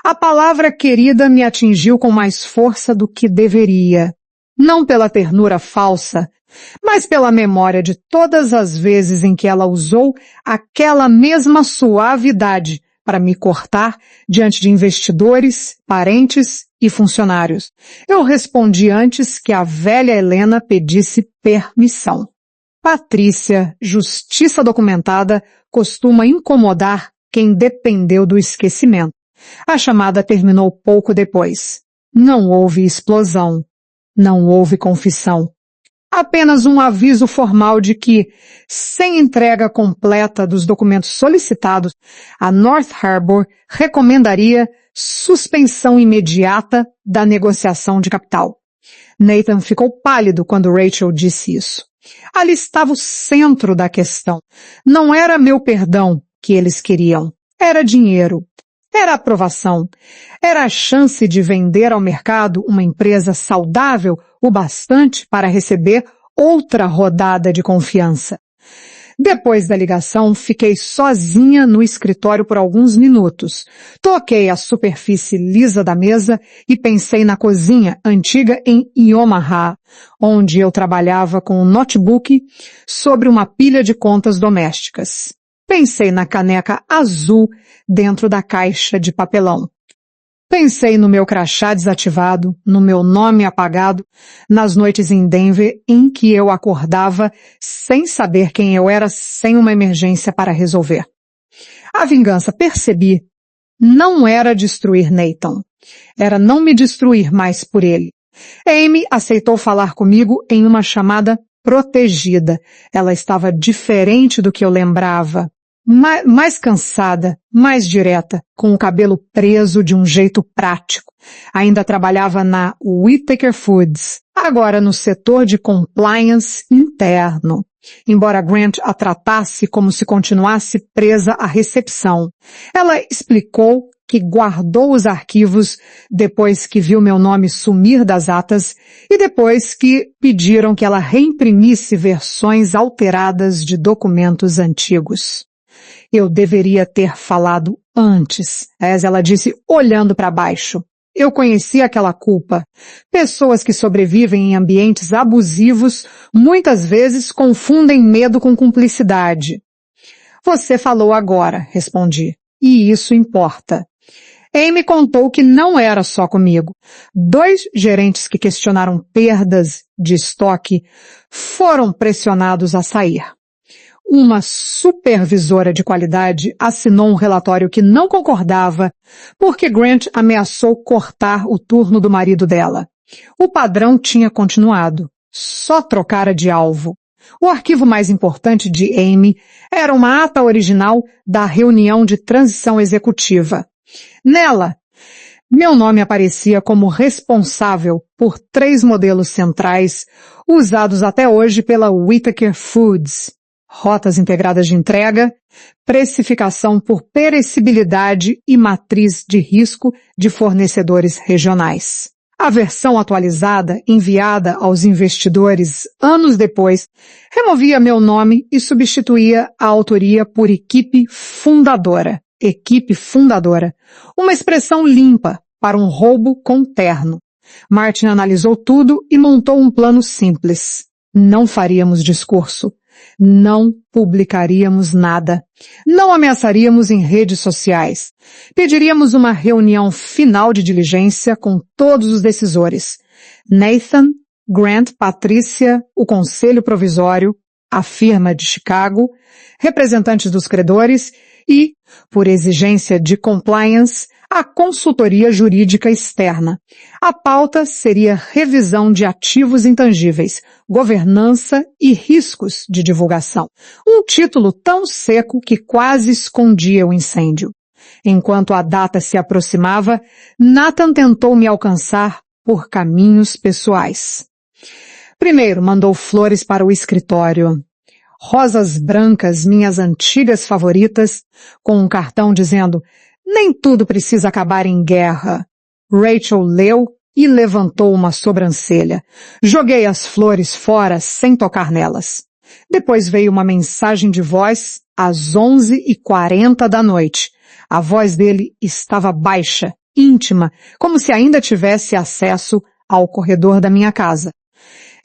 A palavra querida me atingiu com mais força do que deveria. Não pela ternura falsa, mas pela memória de todas as vezes em que ela usou aquela mesma suavidade para me cortar diante de investidores, parentes e funcionários. Eu respondi antes que a velha Helena pedisse permissão. Patrícia, justiça documentada, costuma incomodar quem dependeu do esquecimento. A chamada terminou pouco depois. Não houve explosão. Não houve confissão. Apenas um aviso formal de que, sem entrega completa dos documentos solicitados, a North Harbor recomendaria suspensão imediata da negociação de capital. Nathan ficou pálido quando Rachel disse isso. Ali estava o centro da questão. Não era meu perdão que eles queriam. Era dinheiro. Era aprovação. Era a chance de vender ao mercado uma empresa saudável o bastante para receber outra rodada de confiança. Depois da ligação, fiquei sozinha no escritório por alguns minutos. Toquei a superfície lisa da mesa e pensei na cozinha antiga em Omaha, onde eu trabalhava com um notebook sobre uma pilha de contas domésticas. Pensei na caneca azul dentro da caixa de papelão. Pensei no meu crachá desativado, no meu nome apagado, nas noites em Denver em que eu acordava sem saber quem eu era, sem uma emergência para resolver. A vingança, percebi, não era destruir Nathan. Era não me destruir mais por ele. Amy aceitou falar comigo em uma chamada protegida. Ela estava diferente do que eu lembrava. Mais cansada, mais direta, com o cabelo preso de um jeito prático. Ainda trabalhava na Whittaker Foods, agora no setor de compliance interno. Embora Grant a tratasse como se continuasse presa à recepção. Ela explicou que guardou os arquivos depois que viu meu nome sumir das atas e depois que pediram que ela reimprimisse versões alteradas de documentos antigos. Eu deveria ter falado antes, ela disse olhando para baixo. Eu conhecia aquela culpa. Pessoas que sobrevivem em ambientes abusivos muitas vezes confundem medo com cumplicidade. Você falou agora, respondi, e isso importa. Amy contou que não era só comigo. 2 gerentes que questionaram perdas de estoque foram pressionados a sair. Uma supervisora de qualidade assinou um relatório que não concordava porque Grant ameaçou cortar o turno do marido dela. O padrão tinha continuado, só trocara de alvo. O arquivo mais importante de Amy era uma ata original da reunião de transição executiva. Nela, meu nome aparecia como responsável por 3 modelos centrais usados até hoje pela Whittaker Foods. Rotas integradas de entrega, precificação por perecibilidade e matriz de risco de fornecedores regionais. A versão atualizada, enviada aos investidores anos depois, removia meu nome e substituía a autoria por equipe fundadora. Equipe fundadora. Uma expressão limpa para um roubo com terno. Martin analisou tudo e montou um plano simples. Não faríamos discurso. Não publicaríamos nada. Não ameaçaríamos em redes sociais. Pediríamos uma reunião final de diligência com todos os decisores. Nathan, Grant, Patrícia, o Conselho Provisório, a firma de Chicago, representantes dos credores e, por exigência de compliance, a consultoria jurídica externa. A pauta seria revisão de ativos intangíveis, governança e riscos de divulgação. Um título tão seco que quase escondia o incêndio. Enquanto a data se aproximava, Nathan tentou me alcançar por caminhos pessoais. Primeiro, mandou flores para o escritório. Rosas brancas, minhas antigas favoritas, com um cartão dizendo: nem tudo precisa acabar em guerra. Rachel leu e levantou uma sobrancelha. Joguei as flores fora sem tocar nelas. Depois veio uma mensagem de voz às 11h40 da noite. A voz dele estava baixa, íntima, como se ainda tivesse acesso ao corredor da minha casa.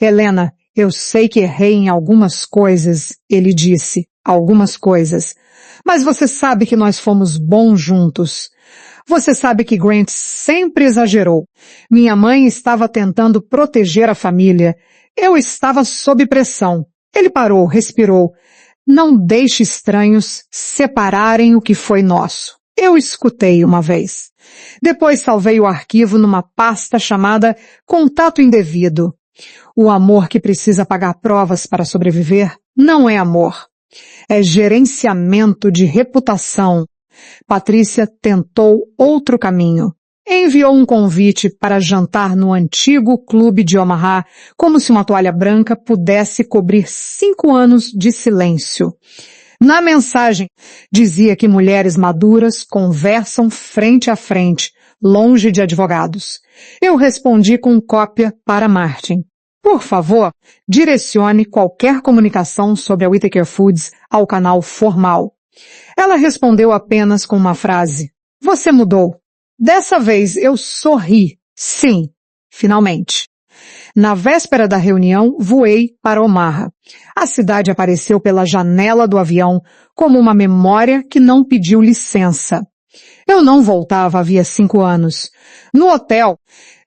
Helena, eu sei que errei em algumas coisas, ele disse, algumas coisas. Mas você sabe que nós fomos bons juntos. Você sabe que Grant sempre exagerou. Minha mãe estava tentando proteger a família. Eu estava sob pressão. Ele parou, respirou. Não deixe estranhos separarem o que foi nosso. Eu escutei uma vez. Depois salvei o arquivo numa pasta chamada Contato Indevido. O amor que precisa pagar provas para sobreviver não é amor. É gerenciamento de reputação. Patrícia tentou outro caminho. Enviou um convite para jantar no antigo clube de Omaha, como se uma toalha branca pudesse cobrir 5 anos de silêncio. Na mensagem, dizia que mulheres maduras conversam frente a frente, longe de advogados. Eu respondi com cópia para Martin. Por favor, direcione qualquer comunicação sobre a Whittaker Foods ao canal formal. Ela respondeu apenas com uma frase. Você mudou. Dessa vez eu sorri. Sim, finalmente. Na véspera da reunião, voei para Omaha. A cidade apareceu pela janela do avião como uma memória que não pediu licença. Eu não voltava havia 5 anos. No hotel,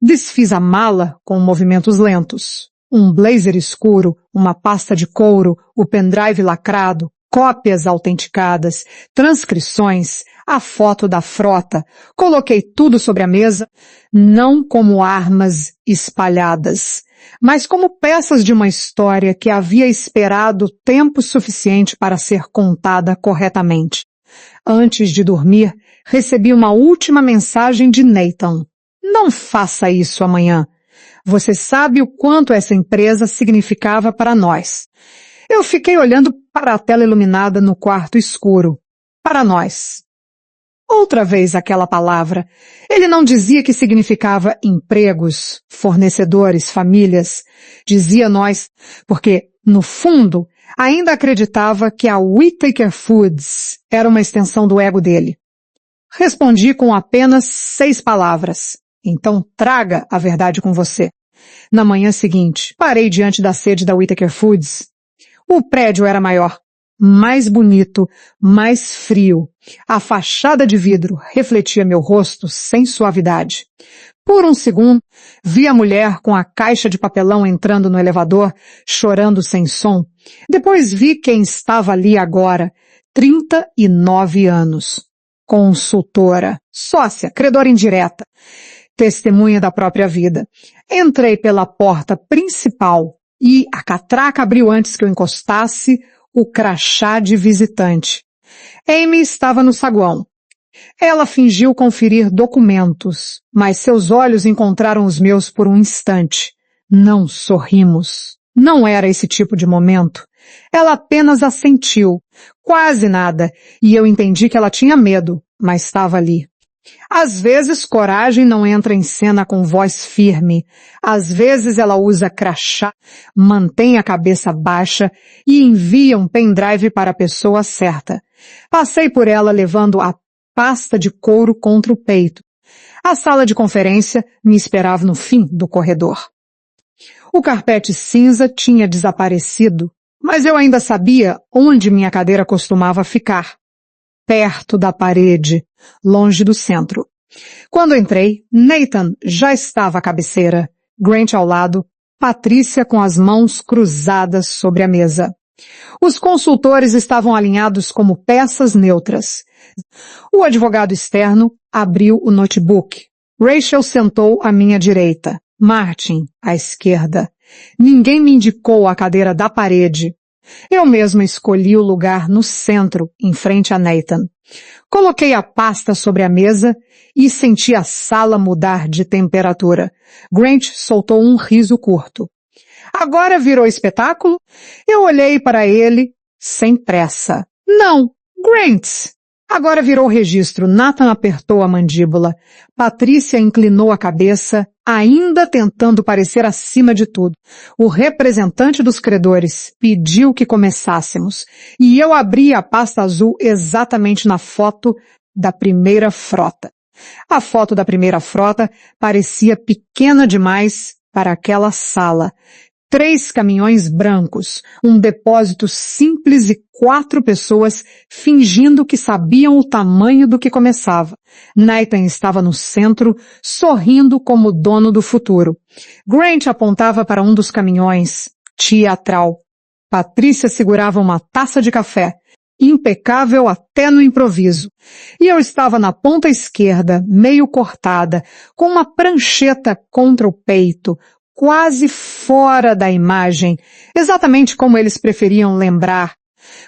desfiz a mala com movimentos lentos. Um blazer escuro, uma pasta de couro, o pendrive lacrado, cópias autenticadas, transcrições, a foto da frota. Coloquei tudo sobre a mesa, não como armas espalhadas, mas como peças de uma história que havia esperado tempo suficiente para ser contada corretamente. Antes de dormir, recebi uma última mensagem de Nathan. Não faça isso amanhã. Você sabe o quanto essa empresa significava para nós. Eu fiquei olhando para a tela iluminada no quarto escuro. Para nós. Outra vez aquela palavra. Ele não dizia que significava empregos, fornecedores, famílias. Dizia nós, porque, no fundo, ainda acreditava que a Whittaker Foods era uma extensão do ego dele. Respondi com apenas 6 palavras. Então traga a verdade com você. Na manhã seguinte, parei diante da sede da Whittaker Foods. O prédio era maior, mais bonito, mais frio. A fachada de vidro refletia meu rosto sem suavidade. Por um segundo, vi a mulher com a caixa de papelão entrando no elevador, chorando sem som. Depois vi quem estava ali agora, 39 anos. Consultora, sócia, credora indireta, testemunha da própria vida. Entrei pela porta principal e a catraca abriu antes que eu encostasse o crachá de visitante. Amy estava no saguão. Ela fingiu conferir documentos, mas seus olhos encontraram os meus por um instante. Não sorrimos. Não era esse tipo de momento. Ela apenas assentiu. Quase nada. E eu entendi que ela tinha medo, mas estava ali. Às vezes, coragem não entra em cena com voz firme. Às vezes, ela usa crachá, mantém a cabeça baixa e envia um pendrive para a pessoa certa. Passei por ela levando a pasta de couro contra o peito. A sala de conferência me esperava no fim do corredor. O carpete cinza tinha desaparecido, mas eu ainda sabia onde minha cadeira costumava ficar. Perto da parede, longe do centro. Quando entrei, Nathan já estava à cabeceira, Grant ao lado, Patrícia com as mãos cruzadas sobre a mesa. Os consultores estavam alinhados como peças neutras. O advogado externo abriu o notebook. Rachel sentou à minha direita, Martin à esquerda. Ninguém me indicou a cadeira da parede. Eu mesma escolhi o lugar no centro, em frente a Nathan. Coloquei a pasta sobre a mesa e senti a sala mudar de temperatura. Grant soltou um riso curto. Agora virou espetáculo? Eu olhei para ele sem pressa. Não, Grant! Agora virou registro. Nathan apertou a mandíbula. Patrícia inclinou a cabeça, ainda tentando parecer acima de tudo. O representante dos credores pediu que começássemos. E eu abri a pasta azul exatamente na foto da primeira frota. A foto da primeira frota parecia pequena demais para aquela sala. 3 caminhões brancos, um depósito simples e 4 pessoas fingindo que sabiam o tamanho do que começava. Nathan estava no centro, sorrindo como dono do futuro. Grant apontava para um dos caminhões, teatral. Patrícia segurava uma taça de café, impecável até no improviso. E eu estava na ponta esquerda, meio cortada, com uma prancheta contra o peito, quase fora da imagem, exatamente como eles preferiam lembrar.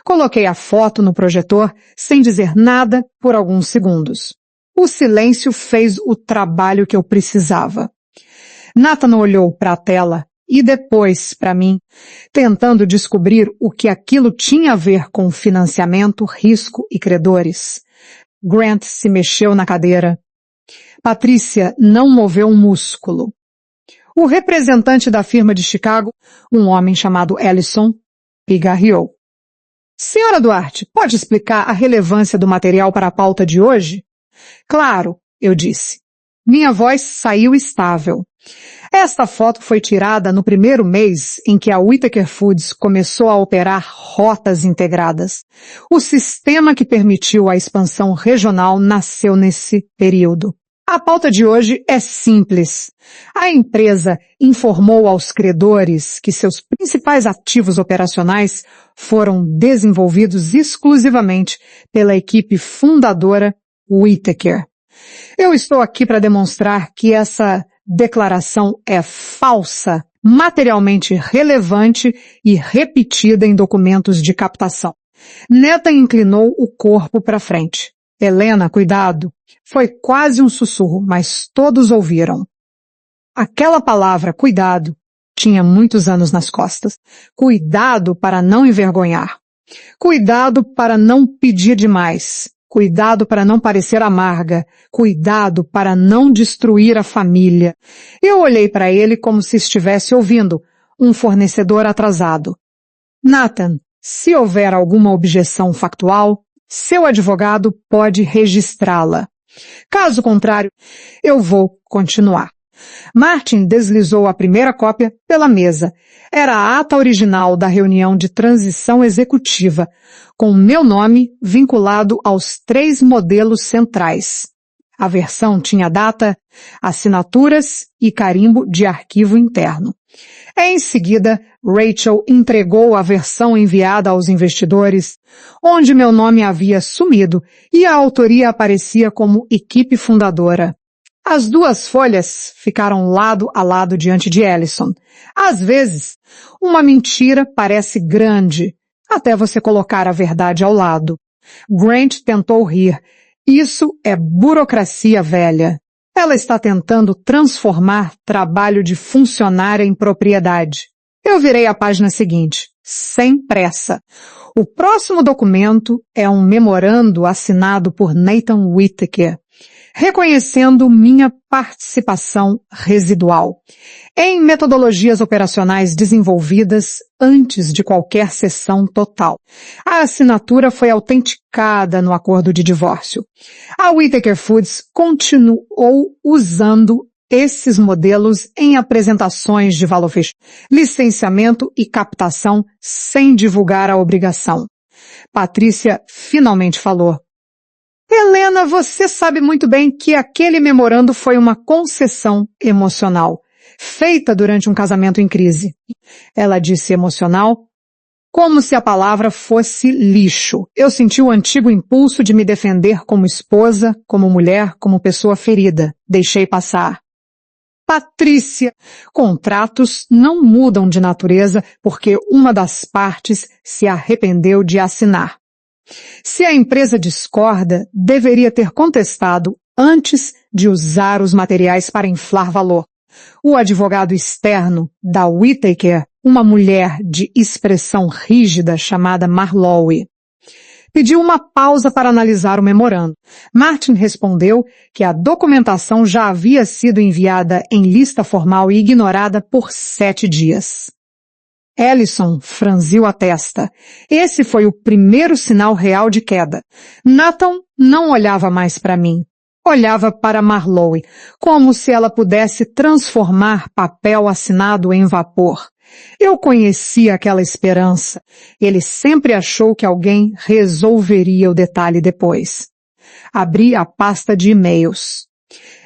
Coloquei a foto no projetor sem dizer nada por alguns segundos. O silêncio fez o trabalho que eu precisava. Nathan olhou para a tela e depois para mim, tentando descobrir o que aquilo tinha a ver com financiamento, risco e credores. Grant se mexeu na cadeira. Patrícia não moveu um músculo. O representante da firma de Chicago, um homem chamado Ellison, pigarreou. Senhora Duarte, pode explicar a relevância do material para a pauta de hoje? Claro, eu disse. Minha voz saiu estável. Esta foto foi tirada no primeiro mês em que a Whittaker Foods começou a operar rotas integradas. O sistema que permitiu a expansão regional nasceu nesse período. A pauta de hoje é simples. A empresa informou aos credores que seus principais ativos operacionais foram desenvolvidos exclusivamente pela equipe fundadora Whittaker. Eu estou aqui para demonstrar que essa declaração é falsa, materialmente relevante e repetida em documentos de captação. Nathan inclinou o corpo para frente. Helena, cuidado. Foi quase um sussurro, mas todos ouviram. Aquela palavra, cuidado, tinha muitos anos nas costas. Cuidado para não envergonhar. Cuidado para não pedir demais. Cuidado para não parecer amarga. Cuidado para não destruir a família. Eu olhei para ele como se estivesse ouvindo um fornecedor atrasado. Nathan, se houver alguma objeção factual, seu advogado pode registrá-la. Caso contrário, eu vou continuar. Martin deslizou a primeira cópia pela mesa. Era a ata original da reunião de transição executiva, com meu nome vinculado aos 3 modelos centrais. A versão tinha data, assinaturas e carimbo de arquivo interno. Em seguida, Rachel entregou a versão enviada aos investidores, onde meu nome havia sumido e a autoria aparecia como equipe fundadora. As 2 folhas ficaram lado a lado diante de Ellison. Às vezes, uma mentira parece grande, até você colocar a verdade ao lado. Grant tentou rir. Isso é burocracia velha. Ela está tentando transformar trabalho de funcionária em propriedade. Eu virei a página seguinte, sem pressa. O próximo documento é um memorando assinado por Nathan Whittaker. reconhecendo minha participação residual em metodologias operacionais desenvolvidas antes de qualquer cessão total. A assinatura foi autenticada no acordo de divórcio. A Whittaker Foods continuou usando esses modelos em apresentações de valor fechado, licenciamento e captação sem divulgar a obrigação. Patrícia finalmente falou: Helena, você sabe muito bem que aquele memorando foi uma concessão emocional, feita durante um casamento em crise. Ela disse emocional, como se a palavra fosse lixo. Eu senti o antigo impulso de me defender como esposa, como mulher, como pessoa ferida. Deixei passar. Patrícia, contratos não mudam de natureza porque uma das partes se arrependeu de assinar. Se a empresa discorda, deveria ter contestado antes de usar os materiais para inflar valor. O advogado externo da Whittaker, uma mulher de expressão rígida chamada Marlowe, pediu uma pausa para analisar o memorando. Martin respondeu que a documentação já havia sido enviada em lista formal e ignorada por 7 dias. Ellison franziu a testa. Esse foi o primeiro sinal real de queda. Nathan não olhava mais para mim. Olhava para Marlowe, como se ela pudesse transformar papel assinado em vapor. Eu conhecia aquela esperança. Ele sempre achou que alguém resolveria o detalhe depois. Abri a pasta de e-mails.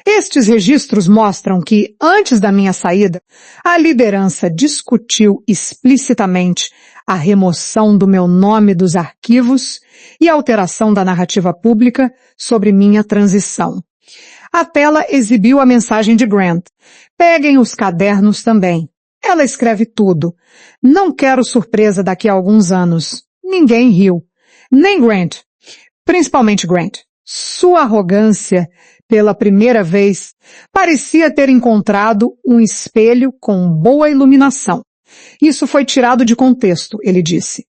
Estes registros mostram que, antes da minha saída, a liderança discutiu explicitamente a remoção do meu nome dos arquivos e a alteração da narrativa pública sobre minha transição. A tela exibiu a mensagem de Grant. Peguem os cadernos também. Ela escreve tudo. Não quero surpresa daqui a alguns anos. Ninguém riu. Nem Grant. Principalmente Grant. Sua arrogância, pela primeira vez, parecia ter encontrado um espelho com boa iluminação. Isso foi tirado de contexto, ele disse.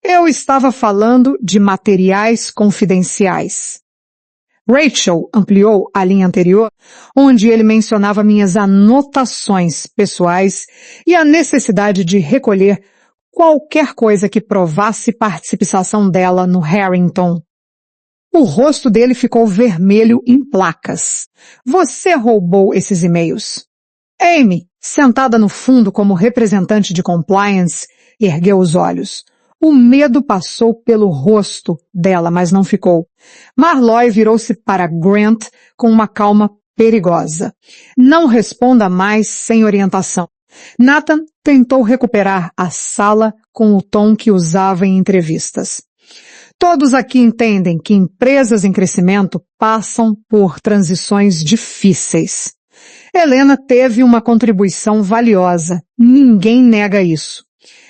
Eu estava falando de materiais confidenciais. Rachel ampliou a linha anterior, onde ele mencionava minhas anotações pessoais e a necessidade de recolher qualquer coisa que provasse participação dela no Harrington. O rosto dele ficou vermelho em placas. Você roubou esses e-mails. Amy, sentada no fundo como representante de compliance, ergueu os olhos. O medo passou pelo rosto dela, mas não ficou. Marlowe virou-se para Grant com uma calma perigosa. Não responda mais sem orientação. Nathan tentou recuperar a sala com o tom que usava em entrevistas. Todos aqui entendem que empresas em crescimento passam por transições difíceis. Helena teve uma contribuição valiosa. Ninguém nega isso.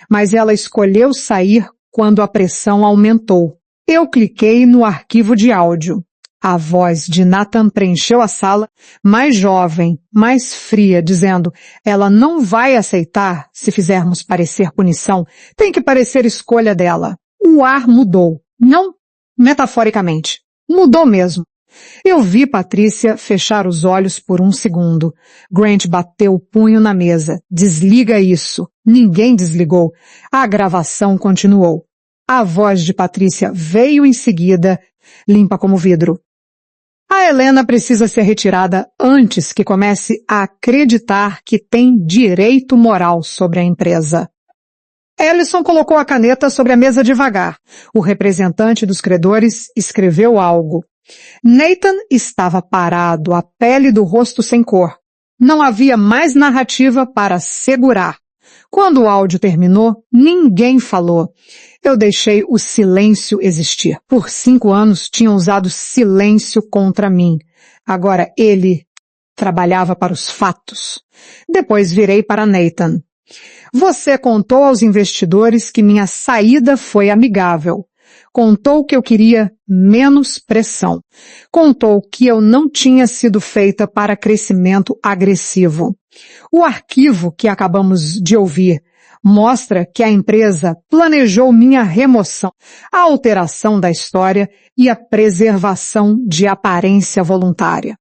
Mas ela escolheu sair quando a pressão aumentou. Eu cliquei no arquivo de áudio. A voz de Nathan preencheu a sala, mais jovem, mais fria, dizendo: ela não vai aceitar se fizermos parecer punição. Tem que parecer escolha dela. O ar mudou. Não metaforicamente. Mudou mesmo. Eu vi Patrícia fechar os olhos por um segundo. Grant bateu o punho na mesa. Desliga isso. Ninguém desligou. A gravação continuou. A voz de Patrícia veio em seguida, limpa como vidro. A Helena precisa ser retirada antes que comece a acreditar que tem direito moral sobre a empresa. Ellison colocou a caneta sobre a mesa devagar. O representante dos credores escreveu algo. Nathan estava parado, a pele do rosto sem cor. Não havia mais narrativa para segurar. Quando o áudio terminou, ninguém falou. Eu deixei o silêncio existir. Por 5 anos tinham usado silêncio contra mim. Agora ele trabalhava para os fatos. Depois virei para Nathan. Você contou aos investidores que minha saída foi amigável. Contou que eu queria menos pressão. Contou que eu não tinha sido feita para crescimento agressivo. O arquivo que acabamos de ouvir Mostra que a empresa planejou minha remoção, a alteração da história e a preservação de aparência voluntária.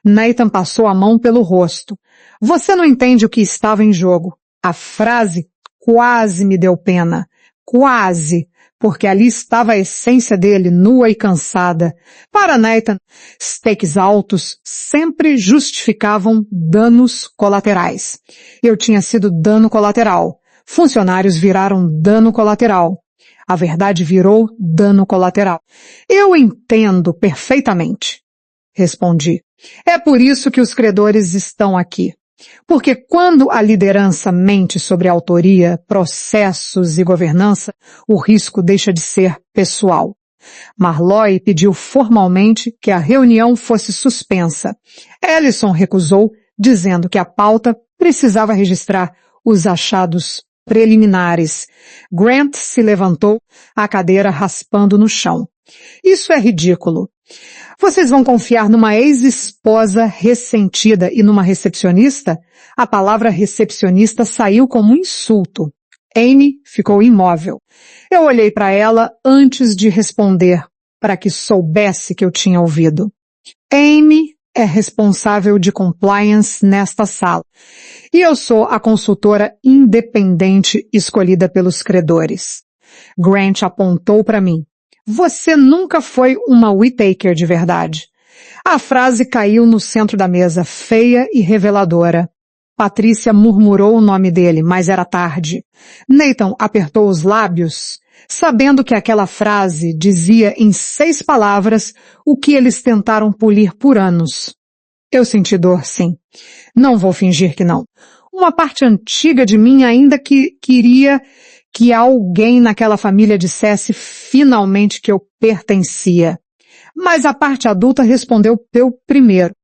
Nathan passou a mão pelo rosto. Você não entende o que estava em jogo. A frase quase me deu pena. Quase. Porque ali estava a essência dele, nua e cansada. Para Nathan, stakes altos sempre justificavam danos colaterais. Eu tinha sido dano colateral. Funcionários viraram dano colateral. A verdade virou dano colateral. Eu entendo perfeitamente, respondi. É por isso que os credores estão aqui. Porque quando a liderança mente sobre autoria, processos e governança, o risco deixa de ser pessoal. Marlowe pediu formalmente que a reunião fosse suspensa. Ellison recusou, dizendo que a pauta precisava registrar os achados preliminares. Grant se levantou, a cadeira raspando no chão. Isso é ridículo. Vocês vão confiar numa ex-esposa ressentida e numa recepcionista? A palavra recepcionista saiu como um insulto. Amy ficou imóvel. Eu olhei para ela antes de responder, para que soubesse que eu tinha ouvido. Amy é responsável de compliance nesta sala. E eu sou a consultora independente escolhida pelos credores. Grant apontou para mim. Você nunca foi uma Whittaker de verdade. A frase caiu no centro da mesa, feia e reveladora. Patrícia murmurou o nome dele, mas era tarde. Nathan apertou os lábios, sabendo que aquela frase dizia em 6 palavras o que eles tentaram polir por anos. Eu senti dor, sim. Não vou fingir que não. Uma parte antiga de mim ainda queria que alguém naquela família dissesse finalmente que eu pertencia. Mas a parte adulta respondeu primeiro.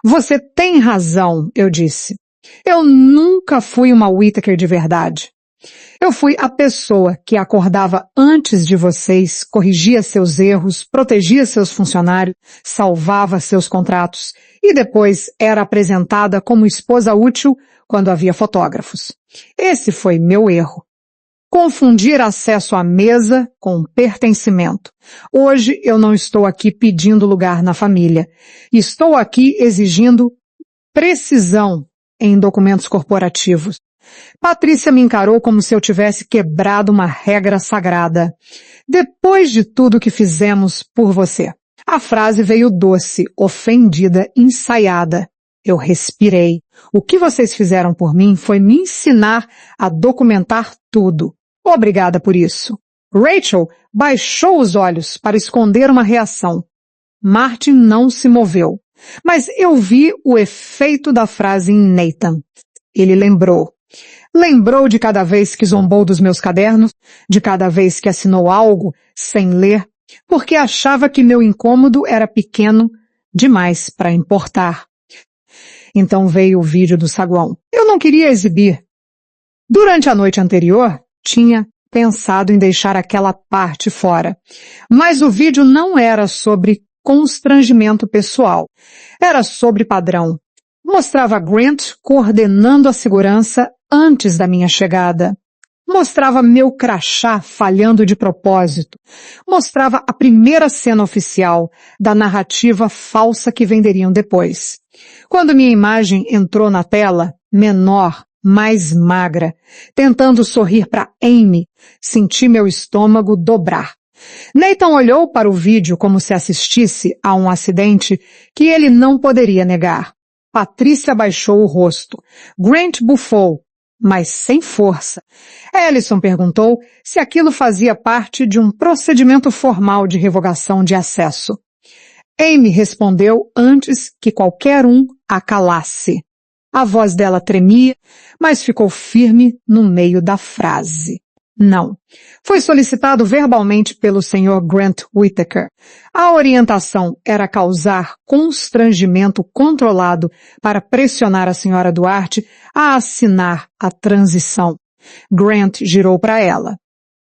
Você tem razão, eu disse. Eu nunca fui uma Whittaker de verdade. Eu fui a pessoa que acordava antes de vocês, corrigia seus erros, protegia seus funcionários, salvava seus contratos e depois era apresentada como esposa útil quando havia fotógrafos. Esse foi meu erro. Confundir acesso à mesa com pertencimento. Hoje eu não estou aqui pedindo lugar na família. Estou aqui exigindo precisão em documentos corporativos. Patrícia me encarou como se eu tivesse quebrado uma regra sagrada. Depois de tudo que fizemos por você. A frase veio doce, ofendida, ensaiada. Eu respirei. O que vocês fizeram por mim foi me ensinar a documentar tudo. Obrigada por isso. Rachel baixou os olhos para esconder uma reação. Martin não se moveu. Mas eu vi o efeito da frase em Nathan. Ele lembrou. Lembrou de cada vez que zombou dos meus cadernos, de cada vez que assinou algo sem ler, porque achava que meu incômodo era pequeno demais para importar. Então veio o vídeo do saguão. Eu não queria exibir. Durante a noite anterior, tinha pensado em deixar aquela parte fora. Mas o vídeo não era sobre constrangimento pessoal. Era sobre padrão. Mostrava Grant coordenando a segurança antes da minha chegada. Mostrava meu crachá falhando de propósito. Mostrava a primeira cena oficial da narrativa falsa que venderiam depois. Quando minha imagem entrou na tela, menor, mais magra, tentando sorrir para Amy, senti meu estômago dobrar. Nathan olhou para o vídeo como se assistisse a um acidente que ele não poderia negar. Patrícia baixou o rosto. Grant bufou, mas sem força. Ellison perguntou se aquilo fazia parte de um procedimento formal de revogação de acesso. Amy respondeu antes que qualquer um a calasse. A voz dela tremia, mas ficou firme no meio da frase. Não. Foi solicitado verbalmente pelo Sr. Grant Whittaker. A orientação era causar constrangimento controlado para pressionar a Sra. Duarte a assinar a transição. Grant girou para ela.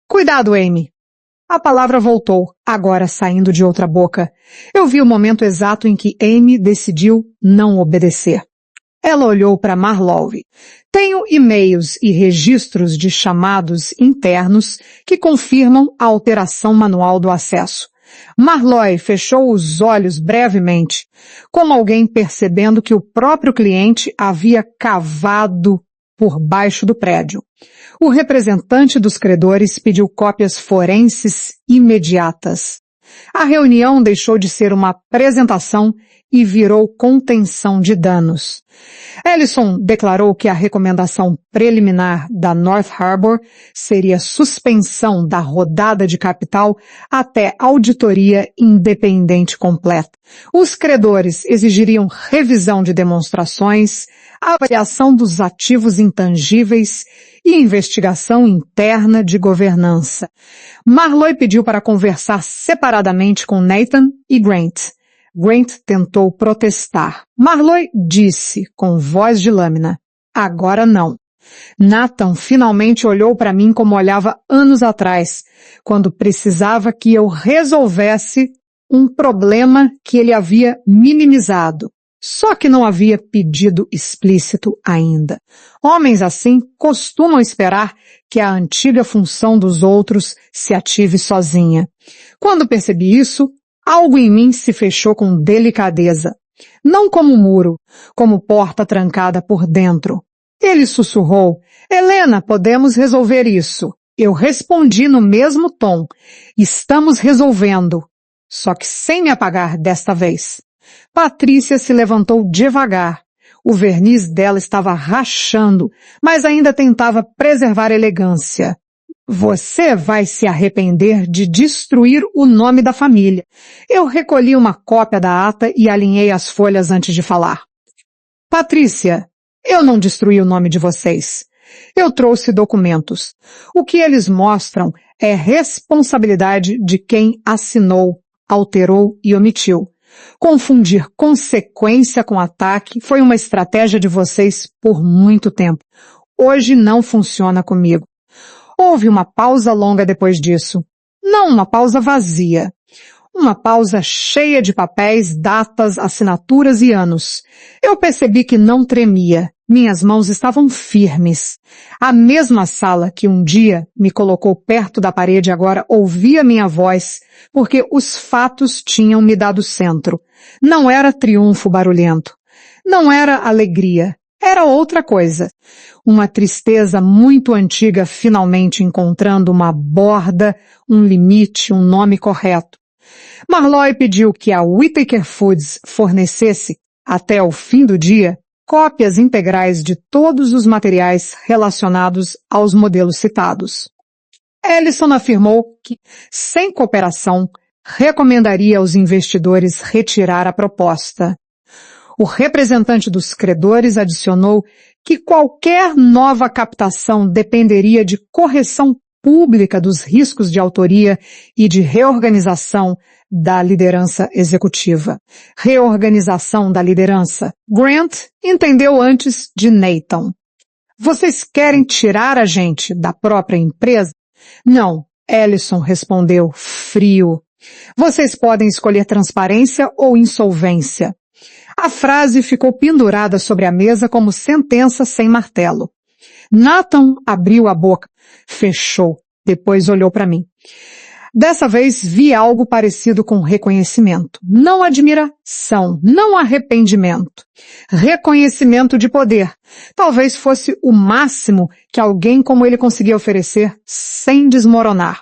Cuidado, Amy. A palavra voltou, agora saindo de outra boca. Eu vi o momento exato em que Amy decidiu não obedecer. Ela olhou para Marlowe. Tenho e-mails e registros de chamados internos que confirmam a alteração manual do acesso. Marlowe fechou os olhos brevemente, como alguém percebendo que o próprio cliente havia cavado por baixo do prédio. O representante dos credores pediu cópias forenses imediatas. A reunião deixou de ser uma apresentação e virou contenção de danos. Ellison declarou que a recomendação preliminar da North Harbor seria suspensão da rodada de capital até auditoria independente completa. Os credores exigiriam revisão de demonstrações, avaliação dos ativos intangíveis e investigação interna de governança. Marlowe pediu para conversar separadamente com Nathan e Grant. Grant tentou protestar. Marlowe disse, com voz de lâmina, agora não. Nathan finalmente olhou para mim como olhava anos atrás, quando precisava que eu resolvesse um problema que ele havia minimizado. Só que não havia pedido explícito ainda. Homens assim costumam esperar que a antiga função dos outros se ative sozinha. Quando percebi isso, algo em mim se fechou com delicadeza. Não como muro, como porta trancada por dentro. Ele sussurrou, Helena, podemos resolver isso. Eu respondi no mesmo tom, estamos resolvendo. Só que sem me apagar desta vez. Patrícia se levantou devagar. O verniz dela estava rachando, mas ainda tentava preservar a elegância. Você vai se arrepender de destruir o nome da família. Eu recolhi uma cópia da ata e alinhei as folhas antes de falar. Patrícia, eu não destruí o nome de vocês. Eu trouxe documentos. O que eles mostram é responsabilidade de quem assinou, alterou e omitiu. Confundir consequência com ataque foi uma estratégia de vocês por muito tempo. Hoje não funciona comigo. Houve uma pausa longa depois disso. Não uma pausa vazia. Uma pausa cheia de papéis, datas, assinaturas e anos. Eu percebi que não tremia. Minhas mãos estavam firmes. A mesma sala que um dia me colocou perto da parede agora ouvia minha voz, porque os fatos tinham me dado centro. Não era triunfo barulhento. Não era alegria. Era outra coisa. Uma tristeza muito antiga finalmente encontrando uma borda, um limite, um nome correto. Marlowe pediu que a Whittaker Foods fornecesse, até o fim do dia, cópias integrais de todos os materiais relacionados aos modelos citados. Ellison afirmou que, sem cooperação, recomendaria aos investidores retirar a proposta. O representante dos credores adicionou que qualquer nova captação dependeria de correção pública dos riscos de autoria e de reorganização da liderança executiva. Reorganização da liderança. Grant entendeu antes de Nathan. Vocês querem tirar a gente da própria empresa? Não, Ellison respondeu, frio. Vocês podem escolher transparência ou insolvência. A frase ficou pendurada sobre a mesa como sentença sem martelo. Nathan abriu a boca, fechou, depois olhou para mim. Dessa vez vi algo parecido com reconhecimento. Não admiração, não arrependimento. Reconhecimento de poder. Talvez fosse o máximo que alguém como ele conseguia oferecer sem desmoronar.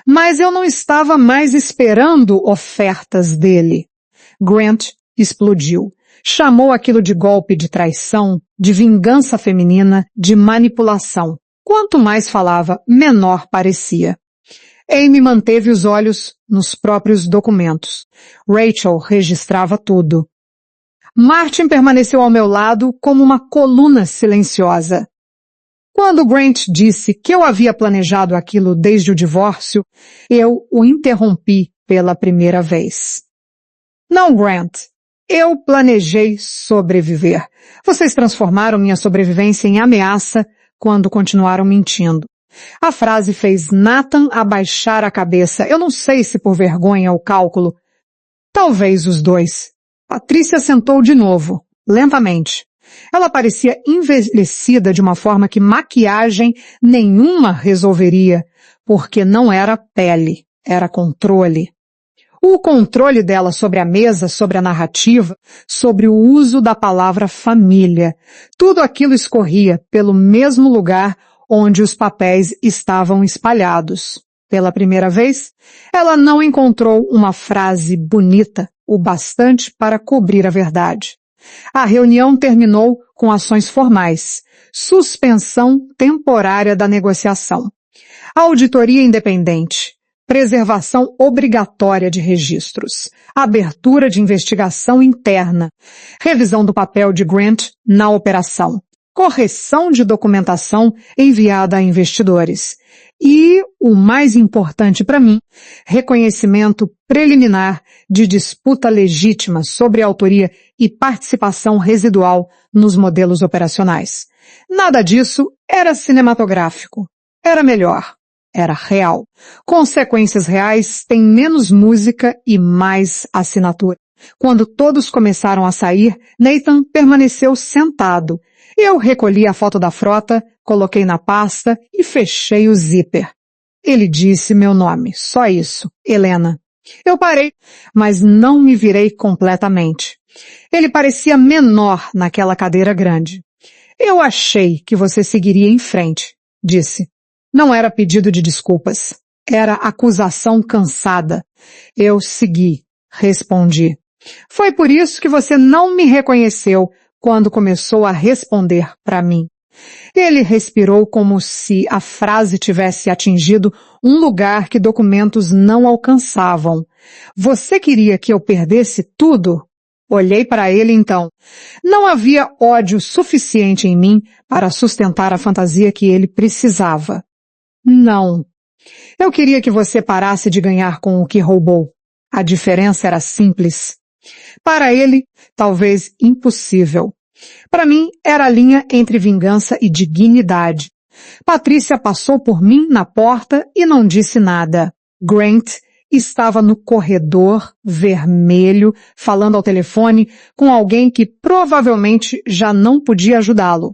Mas eu não estava mais esperando ofertas dele. Grant explodiu. Chamou aquilo de golpe de traição, de vingança feminina, de manipulação. Quanto mais falava, menor parecia. Amy manteve os olhos nos próprios documentos. Rachel registrava tudo. Martin permaneceu ao meu lado como uma coluna silenciosa. Quando Grant disse que eu havia planejado aquilo desde o divórcio, eu o interrompi pela primeira vez. Não, Grant. Eu planejei sobreviver. Vocês transformaram minha sobrevivência em ameaça quando continuaram mentindo. A frase fez Nathan abaixar a cabeça. Eu não sei se por vergonha ou cálculo. Talvez os dois. Patrícia sentou de novo, lentamente. Ela parecia envelhecida de uma forma que maquiagem nenhuma resolveria, porque não era pele, era controle. O controle dela sobre a mesa, sobre a narrativa, sobre o uso da palavra família. Tudo aquilo escorria pelo mesmo lugar onde os papéis estavam espalhados. Pela primeira vez, ela não encontrou uma frase bonita o bastante para cobrir a verdade. A reunião terminou com ações formais, suspensão temporária da negociação, auditoria independente, preservação obrigatória de registros, abertura de investigação interna, revisão do papel de Grant na operação, correção de documentação enviada a investidores e, o mais importante para mim, reconhecimento preliminar de disputa legítima sobre autoria e participação residual nos modelos operacionais. Nada disso era cinematográfico. Era melhor. Era real. Consequências reais têm menos música e mais assinatura. Quando todos começaram a sair, Nathan permaneceu sentado. Eu recolhi a foto da frota, coloquei na pasta e fechei o zíper. Ele disse meu nome, só isso, Helena. Eu parei, mas não me virei completamente. Ele parecia menor naquela cadeira grande. Eu achei que você seguiria em frente, disse. Não era pedido de desculpas. Era acusação cansada. Eu segui, respondi. Foi por isso que você não me reconheceu quando começou a responder para mim. Ele respirou como se a frase tivesse atingido um lugar que documentos não alcançavam. Você queria que eu perdesse tudo? Olhei para ele então. Não havia ódio suficiente em mim para sustentar a fantasia que ele precisava. Não. Eu queria que você parasse de ganhar com o que roubou. A diferença era simples. Para ele, talvez impossível. Para mim, era a linha entre vingança e dignidade. Patrícia passou por mim na porta e não disse nada. Grant estava no corredor, vermelho, falando ao telefone com alguém que provavelmente já não podia ajudá-lo.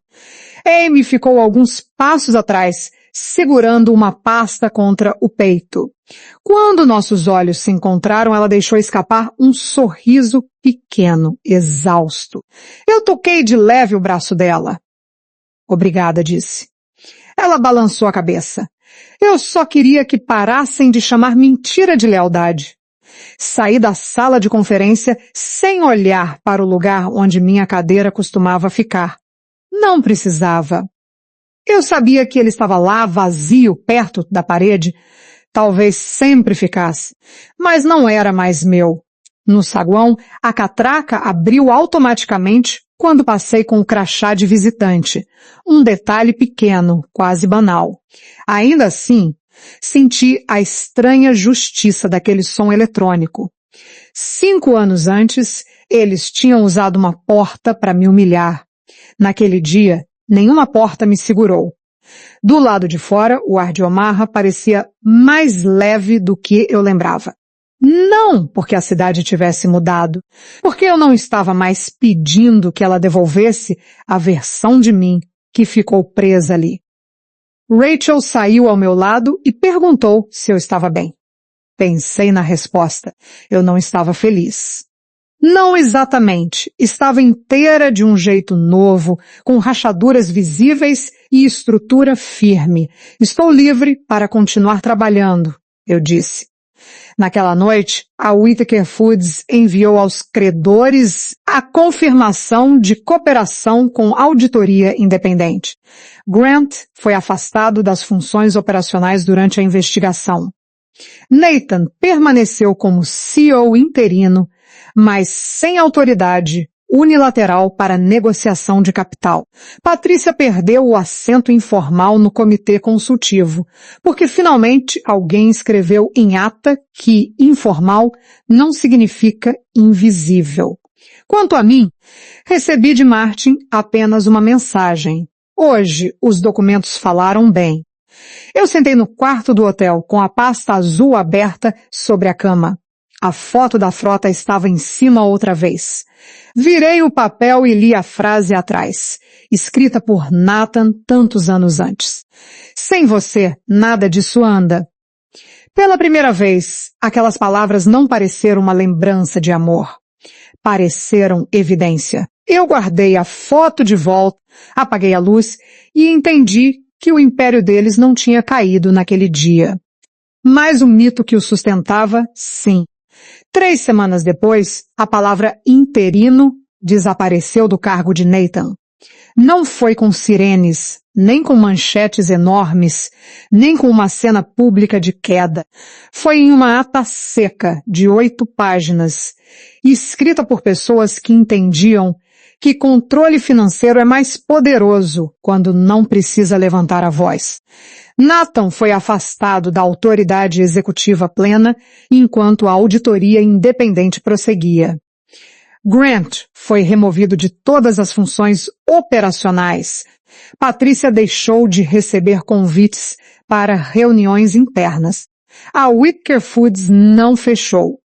Amy ficou alguns passos atrás, segurando uma pasta contra o peito. Quando nossos olhos se encontraram, ela deixou escapar um sorriso pequeno, exausto. Eu toquei de leve o braço dela. Obrigada, disse. Ela balançou a cabeça. Eu só queria que parassem de chamar mentira de lealdade. Saí da sala de conferência sem olhar para o lugar onde minha cadeira costumava ficar. Não precisava. Eu sabia que ele estava lá, vazio, perto da parede. Talvez sempre ficasse, mas não era mais meu. No saguão, a catraca abriu automaticamente quando passei com o crachá de visitante. Um detalhe pequeno, quase banal. Ainda assim, senti a estranha justiça daquele som eletrônico. 5 anos antes, eles tinham usado uma porta para me humilhar. Naquele dia, nenhuma porta me segurou. Do lado de fora, o ar de Omaha parecia mais leve do que eu lembrava. Não porque a cidade tivesse mudado, porque eu não estava mais pedindo que ela devolvesse a versão de mim que ficou presa ali. Rachel saiu ao meu lado e perguntou se eu estava bem. Pensei na resposta. Eu não estava feliz. Não exatamente. Estava inteira de um jeito novo, com rachaduras visíveis e estrutura firme. Estou livre para continuar trabalhando, eu disse. Naquela noite, a Whittaker Foods enviou aos credores a confirmação de cooperação com auditoria independente. Grant foi afastado das funções operacionais durante a investigação. Nathan permaneceu como CEO interino, mas sem autoridade unilateral para negociação de capital. Patrícia perdeu o assento informal no comitê consultivo, porque finalmente alguém escreveu em ata que informal não significa invisível. Quanto a mim, recebi de Martin apenas uma mensagem. Hoje os documentos falaram bem. Eu sentei no quarto do hotel com a pasta azul aberta sobre a cama. A foto da frota estava em cima outra vez. Virei o papel e li a frase atrás, escrita por Nathan tantos anos antes. Sem você, nada disso anda. Pela primeira vez, aquelas palavras não pareceram uma lembrança de amor. Pareceram evidência. Eu guardei a foto de volta, apaguei a luz e entendi que o império deles não tinha caído naquele dia. Mas o mito que o sustentava, sim. 3 semanas depois, a palavra interino desapareceu do cargo de Nathan. Não foi com sirenes, nem com manchetes enormes, nem com uma cena pública de queda. Foi em uma ata seca de 8 páginas, escrita por pessoas que entendiam que controle financeiro é mais poderoso quando não precisa levantar a voz. Nathan foi afastado da autoridade executiva plena enquanto a auditoria independente prosseguia. Grant foi removido de todas as funções operacionais. Patrícia deixou de receber convites para reuniões internas. A Whittaker Foods não fechou.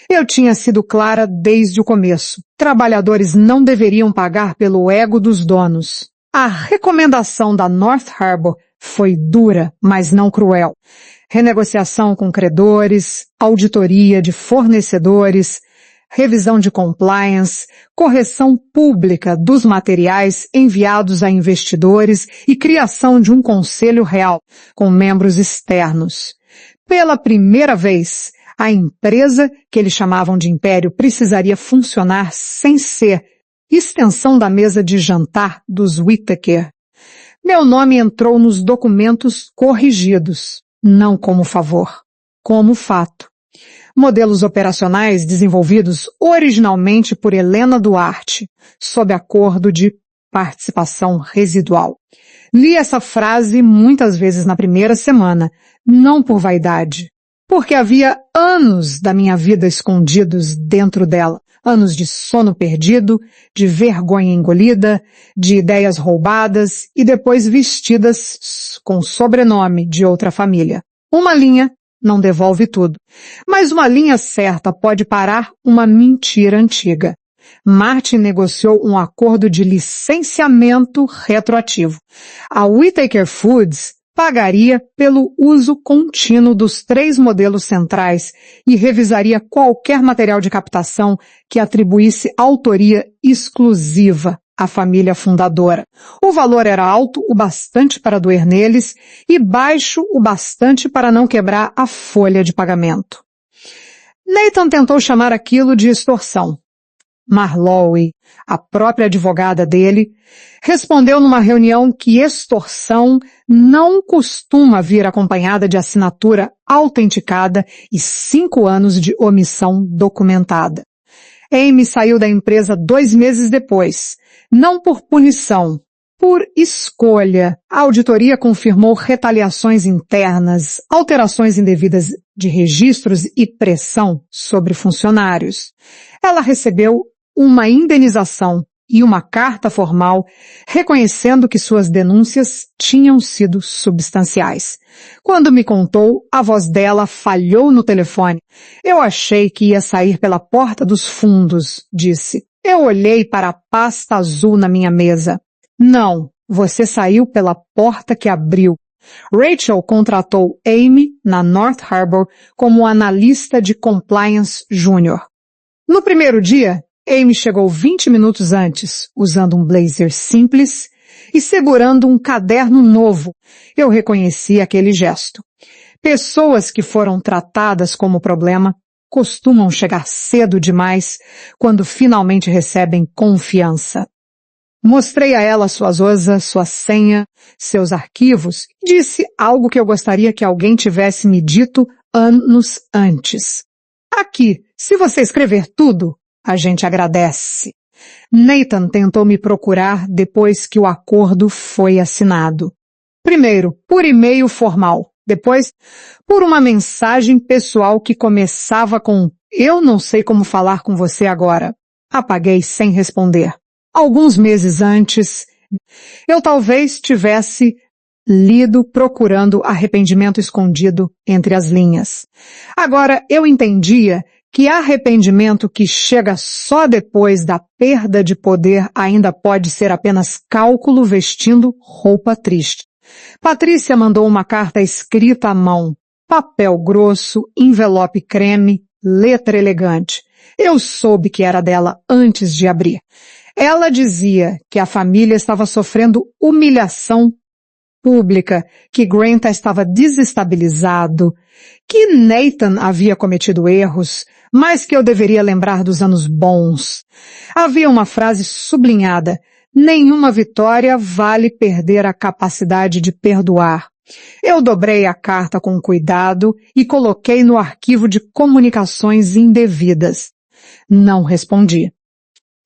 Eu tinha sido clara desde o começo. Trabalhadores não deveriam pagar pelo ego dos donos. A recomendação da North Harbor foi dura, mas não cruel. Renegociação com credores, auditoria de fornecedores, revisão de compliance, correção pública dos materiais enviados a investidores e criação de um conselho real, com membros externos. Pela primeira vez, a empresa, que eles chamavam de império, precisaria funcionar sem ser extensão da mesa de jantar dos Whittaker. Meu nome entrou nos documentos corrigidos, não como favor, como fato. Modelos operacionais desenvolvidos originalmente por Helena Duarte, sob acordo de participação residual. Li essa frase muitas vezes na primeira semana, não por vaidade, porque havia anos da minha vida escondidos dentro dela. Anos de sono perdido, de vergonha engolida, de ideias roubadas e depois vestidas com sobrenome de outra família. Uma linha não devolve tudo, mas uma linha certa pode parar uma mentira antiga. Martin negociou um acordo de licenciamento retroativo. A Whittaker Foods pagaria pelo uso contínuo dos 3 modelos centrais e revisaria qualquer material de captação que atribuísse autoria exclusiva à família fundadora. O valor era alto o bastante para doer neles e baixo o bastante para não quebrar a folha de pagamento. Nathan tentou chamar aquilo de extorsão. Marlowe, a própria advogada dele, respondeu numa reunião que extorsão não costuma vir acompanhada de assinatura autenticada e 5 anos de omissão documentada. Amy saiu da empresa 2 meses depois, não por punição, por escolha. A auditoria confirmou retaliações internas, alterações indevidas de registros e pressão sobre funcionários. Ela recebeu uma indenização e uma carta formal reconhecendo que suas denúncias tinham sido substanciais. Quando me contou, a voz dela falhou no telefone. Eu achei que ia sair pela porta dos fundos, disse. Eu olhei para a pasta azul na minha mesa. Não, você saiu pela porta que abriu. Rachel contratou Amy na North Harbor como analista de compliance júnior. No primeiro dia, Amy chegou 20 minutos antes, usando um blazer simples e segurando um caderno novo. Eu reconheci aquele gesto. Pessoas que foram tratadas como problema costumam chegar cedo demais quando finalmente recebem confiança. Mostrei a ela suas OSA, sua senha, seus arquivos e disse algo que eu gostaria que alguém tivesse me dito anos antes. Aqui, se você escrever tudo, a gente agradece. Nathan tentou me procurar depois que o acordo foi assinado. Primeiro, por e-mail formal. Depois, por uma mensagem pessoal que começava com "Eu não sei como falar com você agora". Apaguei sem responder. Alguns meses antes, eu talvez tivesse lido procurando arrependimento escondido entre as linhas. Agora, eu entendia que arrependimento que chega só depois da perda de poder ainda pode ser apenas cálculo vestindo roupa triste. Patrícia mandou uma carta escrita à mão, papel grosso, envelope creme, letra elegante. Eu soube que era dela antes de abrir. Ela dizia que a família estava sofrendo humilhação pública, que Grant estava desestabilizado, que Nathan havia cometido erros, mas que eu deveria lembrar dos anos bons. Havia uma frase sublinhada: nenhuma vitória vale perder a capacidade de perdoar. Eu dobrei a carta com cuidado e coloquei no arquivo de comunicações indevidas. Não respondi.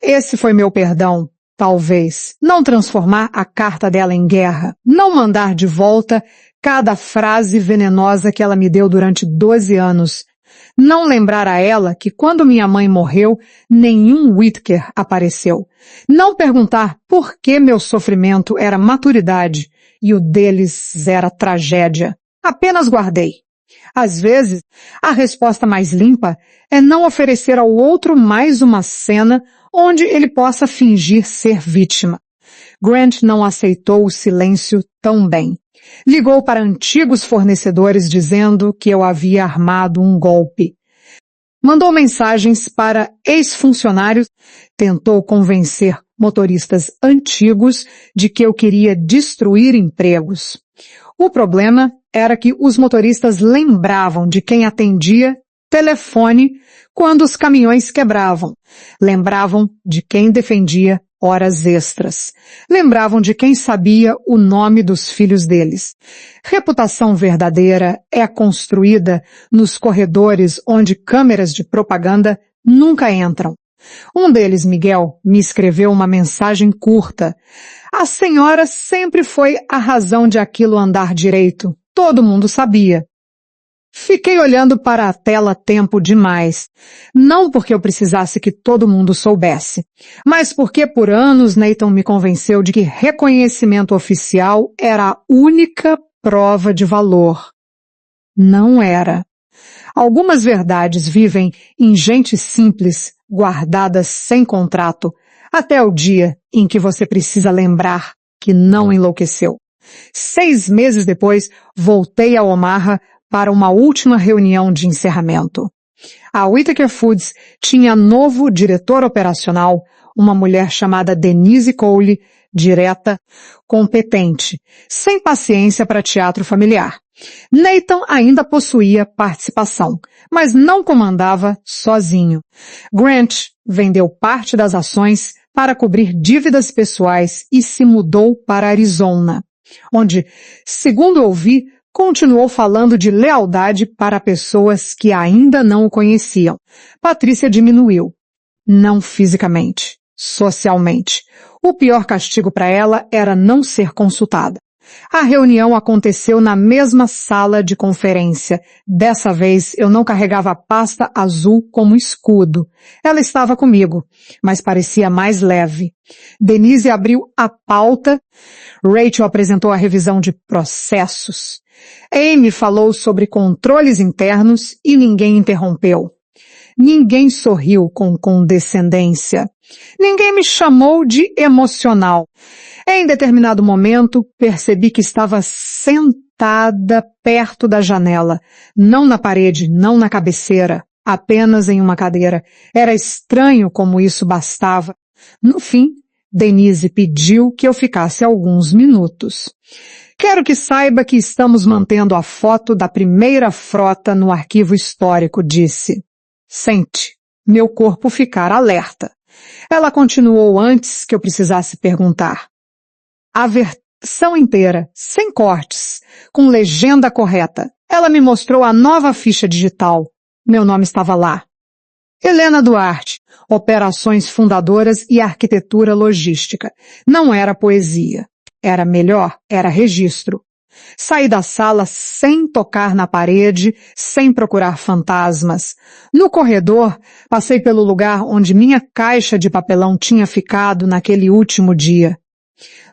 Esse foi meu perdão, talvez. Não transformar a carta dela em guerra. Não mandar de volta cada frase venenosa que ela me deu durante 12 anos. Não lembrar a ela que quando minha mãe morreu, nenhum Whittaker apareceu. Não perguntar por que meu sofrimento era maturidade e o deles era tragédia. Apenas guardei. Às vezes, a resposta mais limpa é não oferecer ao outro mais uma cena onde ele possa fingir ser vítima. Grant não aceitou o silêncio tão bem. Ligou para antigos fornecedores dizendo que eu havia armado um golpe. Mandou mensagens para ex-funcionários, tentou convencer motoristas antigos de que eu queria destruir empregos. O problema era que os motoristas lembravam de quem atendia telefone quando os caminhões quebravam. Lembravam de quem defendia horas extras. Lembravam de quem sabia o nome dos filhos deles. Reputação verdadeira é construída nos corredores onde câmeras de propaganda nunca entram. Um deles, Miguel, me escreveu uma mensagem curta. A senhora sempre foi a razão de aquilo andar direito. Todo mundo sabia. Fiquei olhando para a tela tempo demais. Não porque eu precisasse que todo mundo soubesse, mas porque por anos Nathan me convenceu de que reconhecimento oficial era a única prova de valor. Não era. Algumas verdades vivem em gente simples, guardadas sem contrato, até o dia em que você precisa lembrar que não enlouqueceu. 6 meses depois, voltei a Omaha para uma última reunião de encerramento. A Whittaker Foods tinha novo diretor operacional, uma mulher chamada Denise Cole, direta, competente, sem paciência para teatro familiar. Nathan ainda possuía participação, mas não comandava sozinho. Grant vendeu parte das ações para cobrir dívidas pessoais e se mudou para Arizona, onde, segundo ouvi, continuou falando de lealdade para pessoas que ainda não o conheciam. Patrícia diminuiu. Não fisicamente, socialmente. O pior castigo para ela era não ser consultada. A reunião aconteceu na mesma sala de conferência. Dessa vez eu não carregava a pasta azul como escudo. Ela estava comigo, mas parecia mais leve. Denise abriu a pauta. Rachel apresentou a revisão de processos. Amy falou sobre controles internos e ninguém interrompeu. Ninguém sorriu com condescendência. Ninguém me chamou de emocional. Em determinado momento, percebi que estava sentada perto da janela. Não na parede, não na cabeceira, apenas em uma cadeira. Era estranho como isso bastava. No fim, Denise pediu que eu ficasse alguns minutos. Quero que saiba que estamos mantendo a foto da primeira frota no arquivo histórico, disse. Sente, meu corpo ficar alerta. Ela continuou antes que eu precisasse perguntar. A versão inteira, sem cortes, com legenda correta. Ela me mostrou a nova ficha digital. Meu nome estava lá. Helena Duarte, Operações Fundadoras e Arquitetura Logística. Não era poesia. Era melhor, era registro. Saí da sala sem tocar na parede, sem procurar fantasmas. No corredor, passei pelo lugar onde minha caixa de papelão tinha ficado naquele último dia.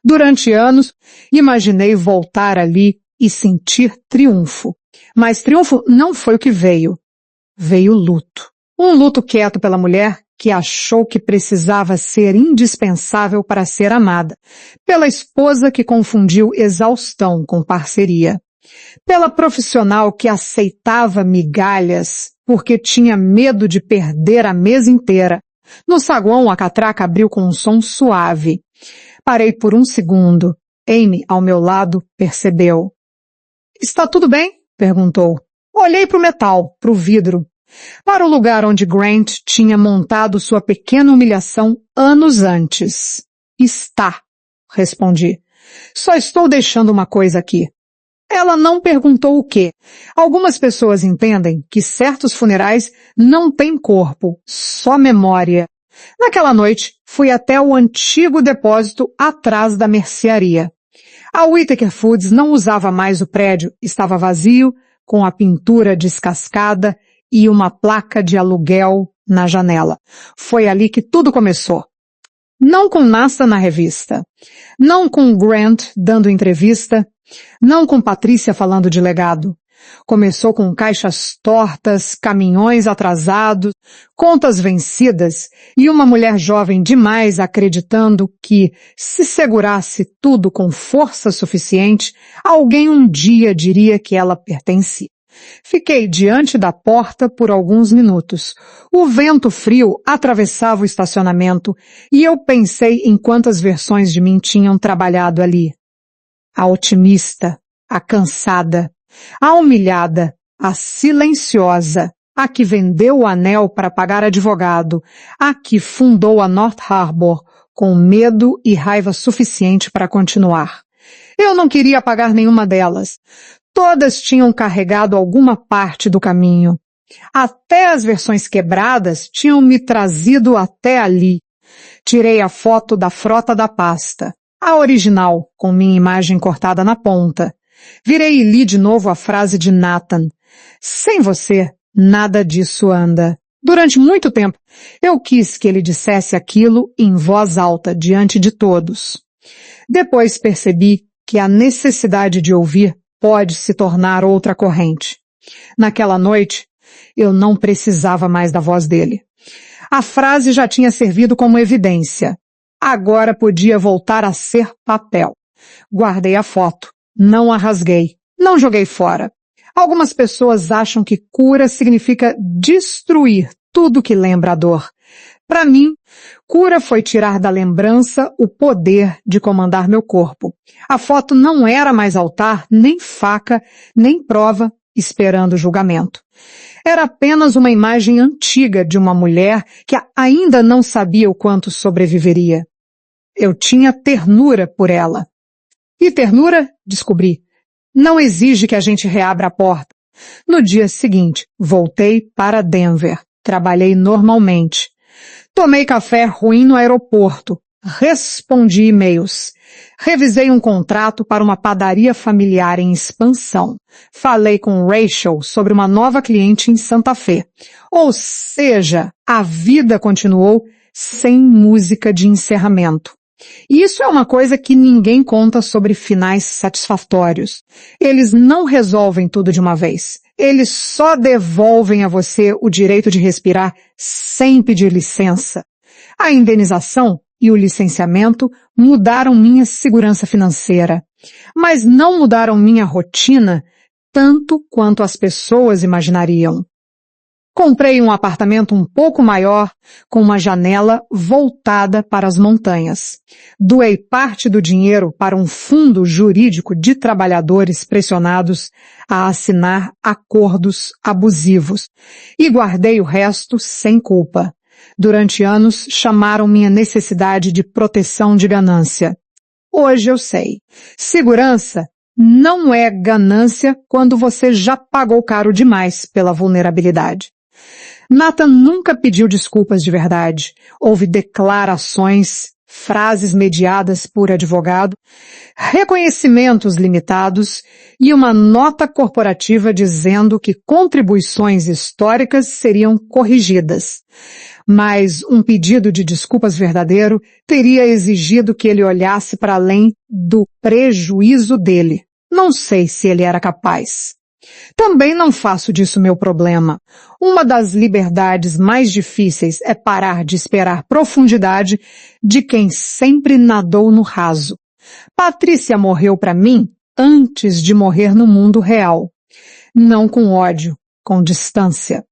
Durante anos, imaginei voltar ali e sentir triunfo. Mas triunfo não foi o que veio. Veio luto. Um luto quieto pela mulher que achou que precisava ser indispensável para ser amada, pela esposa que confundiu exaustão com parceria, pela profissional que aceitava migalhas porque tinha medo de perder a mesa inteira. No saguão, a catraca abriu com um som suave. Parei por um segundo. Amy, ao meu lado, percebeu. Está tudo bem? Perguntou. Olhei para o metal, para o vidro, para o lugar onde Grant tinha montado sua pequena humilhação anos antes. Está, respondi. Só estou deixando uma coisa aqui. Ela não perguntou o quê. Algumas pessoas entendem que certos funerais não têm corpo, só memória. Naquela noite, fui até o antigo depósito atrás da mercearia. A Whittaker Foods não usava mais o prédio, estava vazio, com a pintura descascada e uma placa de aluguel na janela. Foi ali que tudo começou. Não com NASA na revista, não com Grant dando entrevista, não com Patrícia falando de legado. Começou com caixas tortas, caminhões atrasados, contas vencidas e uma mulher jovem demais acreditando que, se segurasse tudo com força suficiente, alguém um dia diria que ela pertencia. Fiquei diante da porta por alguns minutos. O vento frio atravessava o estacionamento e eu pensei em quantas versões de mim tinham trabalhado ali. A otimista, a cansada, a humilhada, a silenciosa, a que vendeu o anel para pagar advogado, a que fundou a North Harbor com medo e raiva suficiente para continuar. Eu não queria pagar nenhuma delas. Todas tinham carregado alguma parte do caminho. Até as versões quebradas tinham me trazido até ali. Tirei a foto da frota da pasta, a original, com minha imagem cortada na ponta. Virei e li de novo a frase de Nathan. Sem você, nada disso anda. Durante muito tempo, eu quis que ele dissesse aquilo em voz alta, diante de todos. Depois percebi que a necessidade de ouvir pode se tornar outra corrente. Naquela noite, eu não precisava mais da voz dele. A frase já tinha servido como evidência. Agora podia voltar a ser papel. Guardei a foto. Não a rasguei. Não joguei fora. Algumas pessoas acham que cura significa destruir tudo que lembra a dor. Para mim, cura foi tirar da lembrança o poder de comandar meu corpo. A foto não era mais altar, nem faca, nem prova esperando o julgamento. Era apenas uma imagem antiga de uma mulher que ainda não sabia o quanto sobreviveria. Eu tinha ternura por ela. E ternura, descobri, não exige que a gente reabra a porta. No dia seguinte, voltei para Denver. Trabalhei normalmente. Tomei café ruim no aeroporto. Respondi e-mails. Revisei um contrato para uma padaria familiar em expansão. Falei com Rachel sobre uma nova cliente em Santa Fe. Ou seja, a vida continuou sem música de encerramento. Isso é uma coisa que ninguém conta sobre finais satisfatórios. Eles não resolvem tudo de uma vez. Eles só devolvem a você o direito de respirar sem pedir licença. A indenização e o licenciamento mudaram minha segurança financeira, mas não mudaram minha rotina tanto quanto as pessoas imaginariam. Comprei um apartamento um pouco maior, com uma janela voltada para as montanhas. Doei parte do dinheiro para um fundo jurídico de trabalhadores pressionados a assinar acordos abusivos e guardei o resto sem culpa. Durante anos, chamaram minha necessidade de proteção de ganância. Hoje eu sei. Segurança não é ganância quando você já pagou caro demais pela vulnerabilidade. Nathan nunca pediu desculpas de verdade. Houve declarações, frases mediadas por advogado, reconhecimentos limitados e uma nota corporativa dizendo que contribuições históricas seriam corrigidas. Mas um pedido de desculpas verdadeiro teria exigido que ele olhasse para além do prejuízo dele. Não sei se ele era capaz. Também não faço disso meu problema. Uma das liberdades mais difíceis é parar de esperar profundidade de quem sempre nadou no raso. Patrícia morreu para mim antes de morrer no mundo real. Não com ódio, com distância.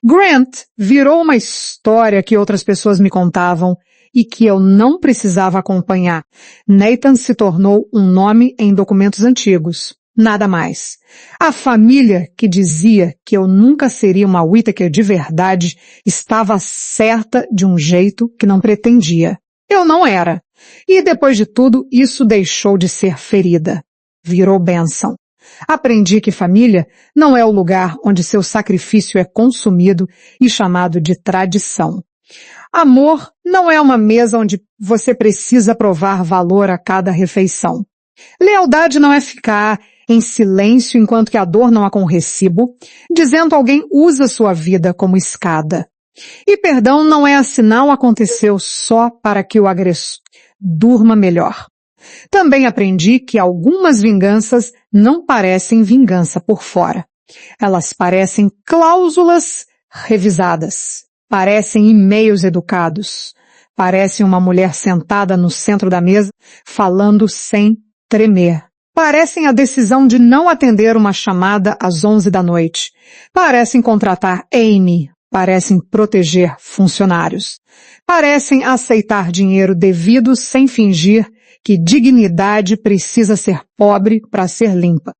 Grant virou uma história que outras pessoas me contavam e que eu não precisava acompanhar. Nathan se tornou um nome em documentos antigos. Nada mais. A família que dizia que eu nunca seria uma Whittaker de verdade estava certa de um jeito que não pretendia. Eu não era. E depois de tudo, isso deixou de ser ferida. Virou bênção. Aprendi que família não é o lugar onde seu sacrifício é consumido e chamado de tradição. Amor não é uma mesa onde você precisa provar valor a cada refeição. Lealdade não é ficar em silêncio enquanto que a dor não há com recibo, dizendo alguém usa sua vida como escada. E perdão não é assinar o aconteceu só para que o agressor durma melhor. Também aprendi que algumas vinganças não parecem vingança por fora. Elas parecem cláusulas revisadas, parecem e-mails educados, parecem uma mulher sentada no centro da mesa falando sem tremer. Parecem a decisão de não atender uma chamada às 11 da noite. Parecem contratar Amy. Parecem proteger funcionários. Parecem aceitar dinheiro devido sem fingir que dignidade precisa ser pobre para ser limpa.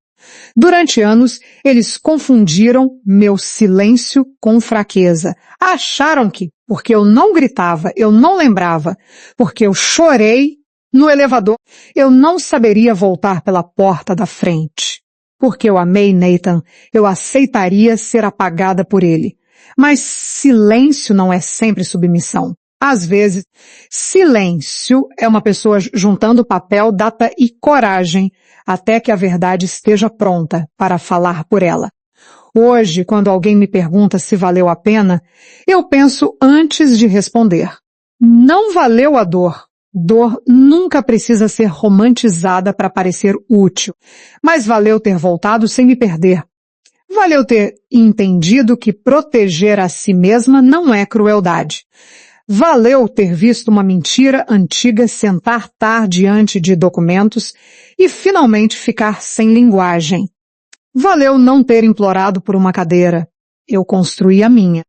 Durante anos, eles confundiram meu silêncio com fraqueza. Acharam que, porque eu não gritava, eu não lembrava, porque eu chorei no elevador, eu não saberia voltar pela porta da frente. Porque eu amei Nathan, eu aceitaria ser apagada por ele. Mas silêncio não é sempre submissão. Às vezes, silêncio é uma pessoa juntando papel, data e coragem até que a verdade esteja pronta para falar por ela. Hoje, quando alguém me pergunta se valeu a pena, eu penso antes de responder. Não valeu a dor. Dor nunca precisa ser romantizada para parecer útil, mas valeu ter voltado sem me perder. Valeu ter entendido que proteger a si mesma não é crueldade. Valeu ter visto uma mentira antiga sentar diante de documentos e finalmente ficar sem linguagem. Valeu não ter implorado por uma cadeira. Eu construí a minha.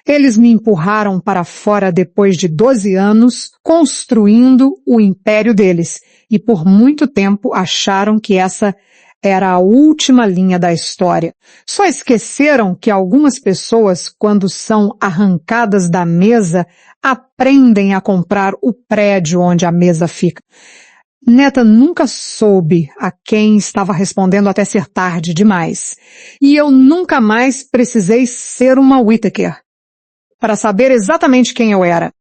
Eles me empurraram para fora depois de 12 anos, construindo o império deles, e por muito tempo acharam que essa era a última linha da história. Só esqueceram que algumas pessoas, quando são arrancadas da mesa, aprendem a comprar o prédio onde a mesa fica. Nathan nunca soube a quem estava respondendo até ser tarde demais. E eu nunca mais precisei ser uma Whittaker para saber exatamente quem eu era.